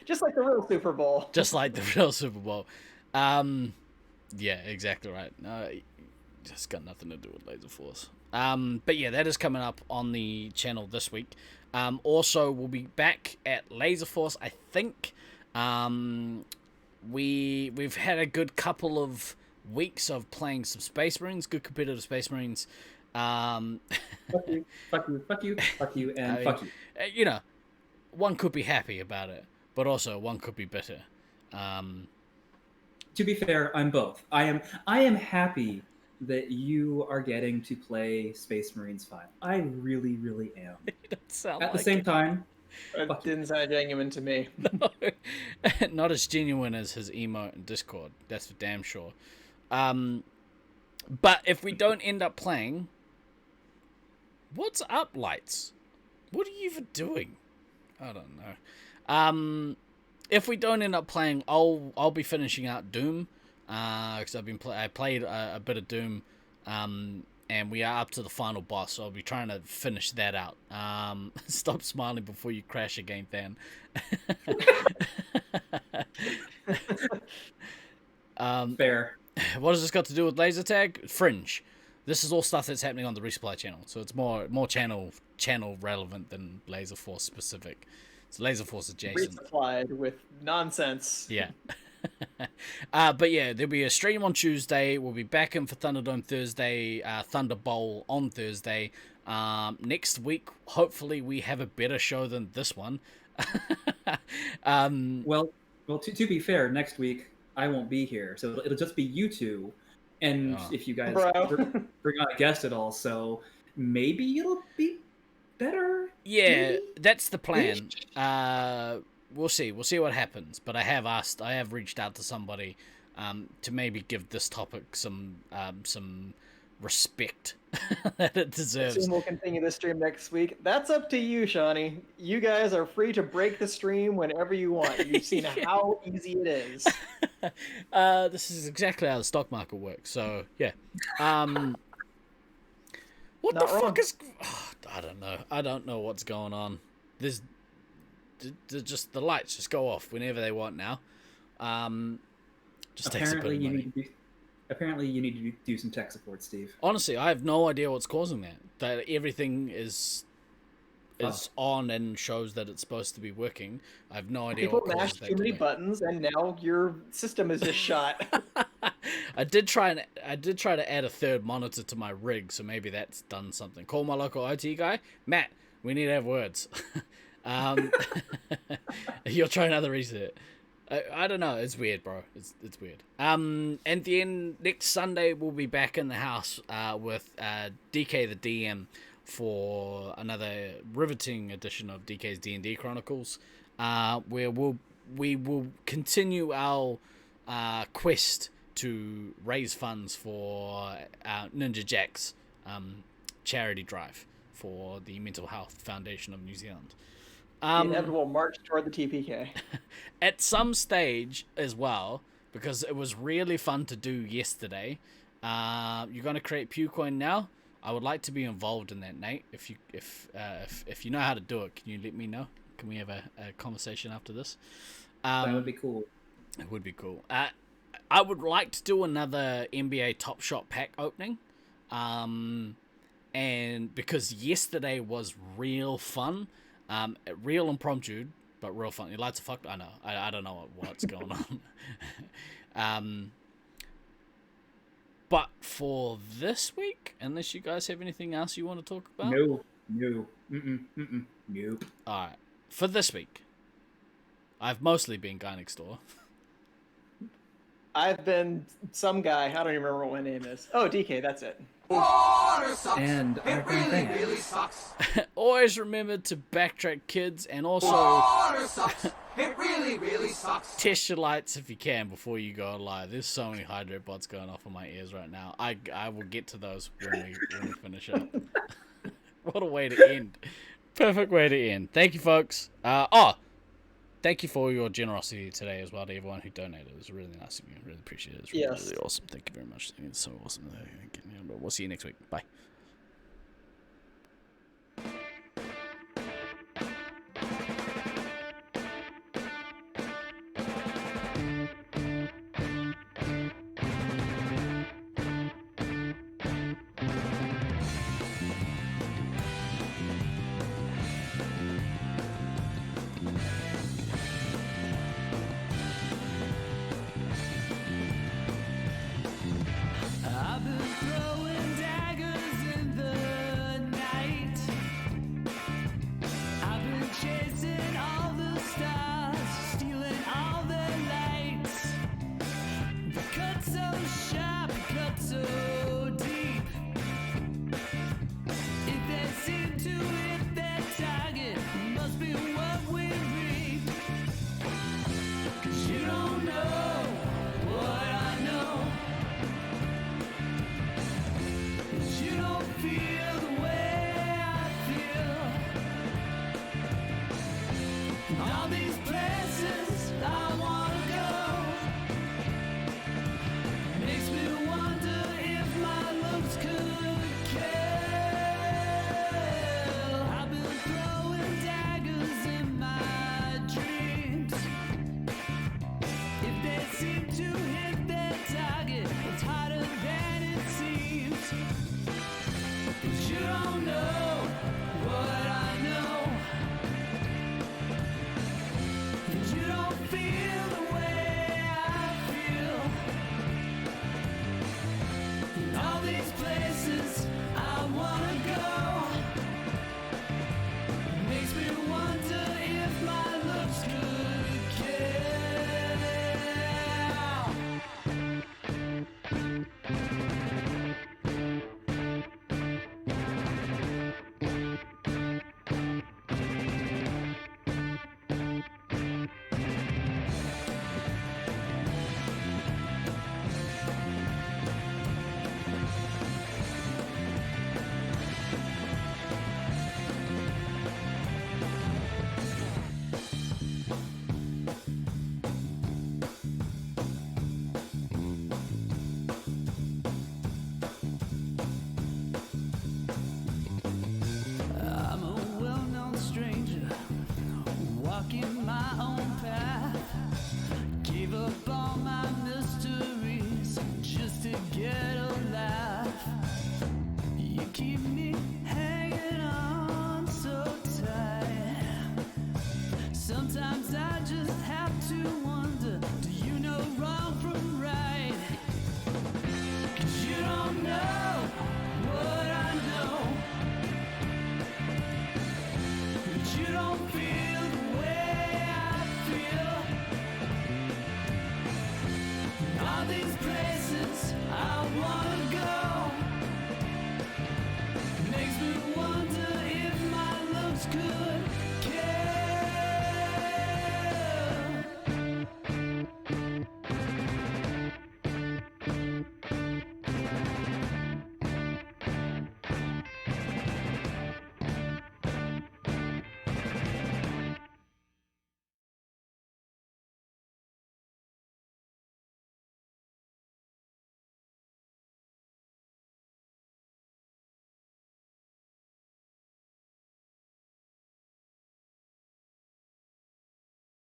Speaker 5: Just like the real Super Bowl.
Speaker 3: Just like the real Super Bowl. Yeah, exactly right. No, it's got nothing to do with Laser Force. But yeah, that is coming up on the channel this week. Also, we'll be back at Laser Force, I think. We've had a good couple of weeks of playing some Space Marines, good competitive Space Marines.
Speaker 4: Fuck you, fuck you, fuck you, fuck you, and fuck you.
Speaker 3: You know, one could be happy about it, but also one could be bitter.
Speaker 4: To be fair, I'm both. I am happy that you are getting to play Space Marines 5. I really, really am. At the same time,
Speaker 5: it didn't sound genuine to me.
Speaker 3: No, not as genuine as his emote in Discord. That's for damn sure. But if we don't end up playing, what's up, Lights? What are you even doing? I don't know. If we don't end up playing, I'll be finishing out Doom, because I played a bit of Doom, and we are up to the final boss, so I'll be trying to finish that out. Stop smiling before you crash again, Than.
Speaker 4: Fair.
Speaker 3: What has this got to do with laser tag? Fringe. This is all stuff that's happening on the Resupply channel, so it's more channel relevant than Laser Force specific. It's Laser Force adjacent.
Speaker 5: Resupplied with nonsense.
Speaker 3: Yeah. But yeah, there'll be a stream on Tuesday. We'll be back in for Thunderdome Thursday, Thunder Bowl on Thursday. Next week, hopefully we have a better show than this one.
Speaker 4: Well, to be fair, next week I won't be here, so it'll just be you two, and if you guys bring on a guest at all, so maybe it'll be better.
Speaker 3: Yeah,
Speaker 4: maybe?
Speaker 3: That's the plan. We'll see what happens. But I have reached out to somebody to maybe give this topic some respect that it deserves.
Speaker 5: Assume we'll continue the stream next week. That's up to you, Shawnee. You guys are free to break the stream whenever you want. You've seen how easy it is.
Speaker 3: This is exactly how the stock market works. So yeah. What
Speaker 5: Not
Speaker 3: the
Speaker 5: wrong.
Speaker 3: fuck is? Oh, I don't know what's going on. There's just the lights just go off whenever they want now. Just takes a bit of money.
Speaker 4: Apparently, you need to do some tech support, Steve.
Speaker 3: Honestly, I have no idea what's causing that. That everything is on and shows that it's supposed to be working. I have no idea.
Speaker 5: People
Speaker 3: what
Speaker 5: mashed
Speaker 3: that
Speaker 5: too many
Speaker 3: delay.
Speaker 5: buttons, and now your system is just shot.
Speaker 3: I did try to add a third monitor to my rig, so maybe that's done something. Call my local OT guy, Matt. We need to have words. You'll try another reset. I don't know. It's weird, bro. It's weird. And then next Sunday we'll be back in the house with DK the DM for another riveting edition of DK's D&D Chronicles, where we will continue our quest to raise funds for Ninja Jack's charity drive for the Mental Health Foundation of New Zealand.
Speaker 5: The inevitable march toward the TPK.
Speaker 3: At some stage as well, because it was really fun to do yesterday. You're going to create PewCoin now. I would like to be involved in that, Nate. If you know how to do it, can you let me know? Can we have a conversation after this?
Speaker 4: That would be cool.
Speaker 3: It would be cool. I would like to do another NBA Top Shot pack opening. And because yesterday was real fun. Real impromptu, but real fun. You like to fuck? I know. I don't know what's going on. But for this week, unless you guys have anything else you want to talk about?
Speaker 4: No.
Speaker 3: Alright. For this week, I've mostly been Guy Next Door.
Speaker 5: I've been some guy. I don't even remember what my name is. Oh, DK, that's it.
Speaker 6: Water sucks.
Speaker 4: And
Speaker 6: it really sucks.
Speaker 3: Always remember to backtrack, kids, and also
Speaker 6: Water sucks. It really sucks.
Speaker 3: test your lights if you can before you go live. There's so many hydrate bots going off in my ears right now. I will get to those when we finish up. What a way to end. Perfect way to end. Thank you, folks. Thank you for all your generosity today as well to everyone who donated. It was really nice of you. Really appreciate it. It's really, really awesome. Thank you very much. It's so awesome. We'll see you next week. Bye.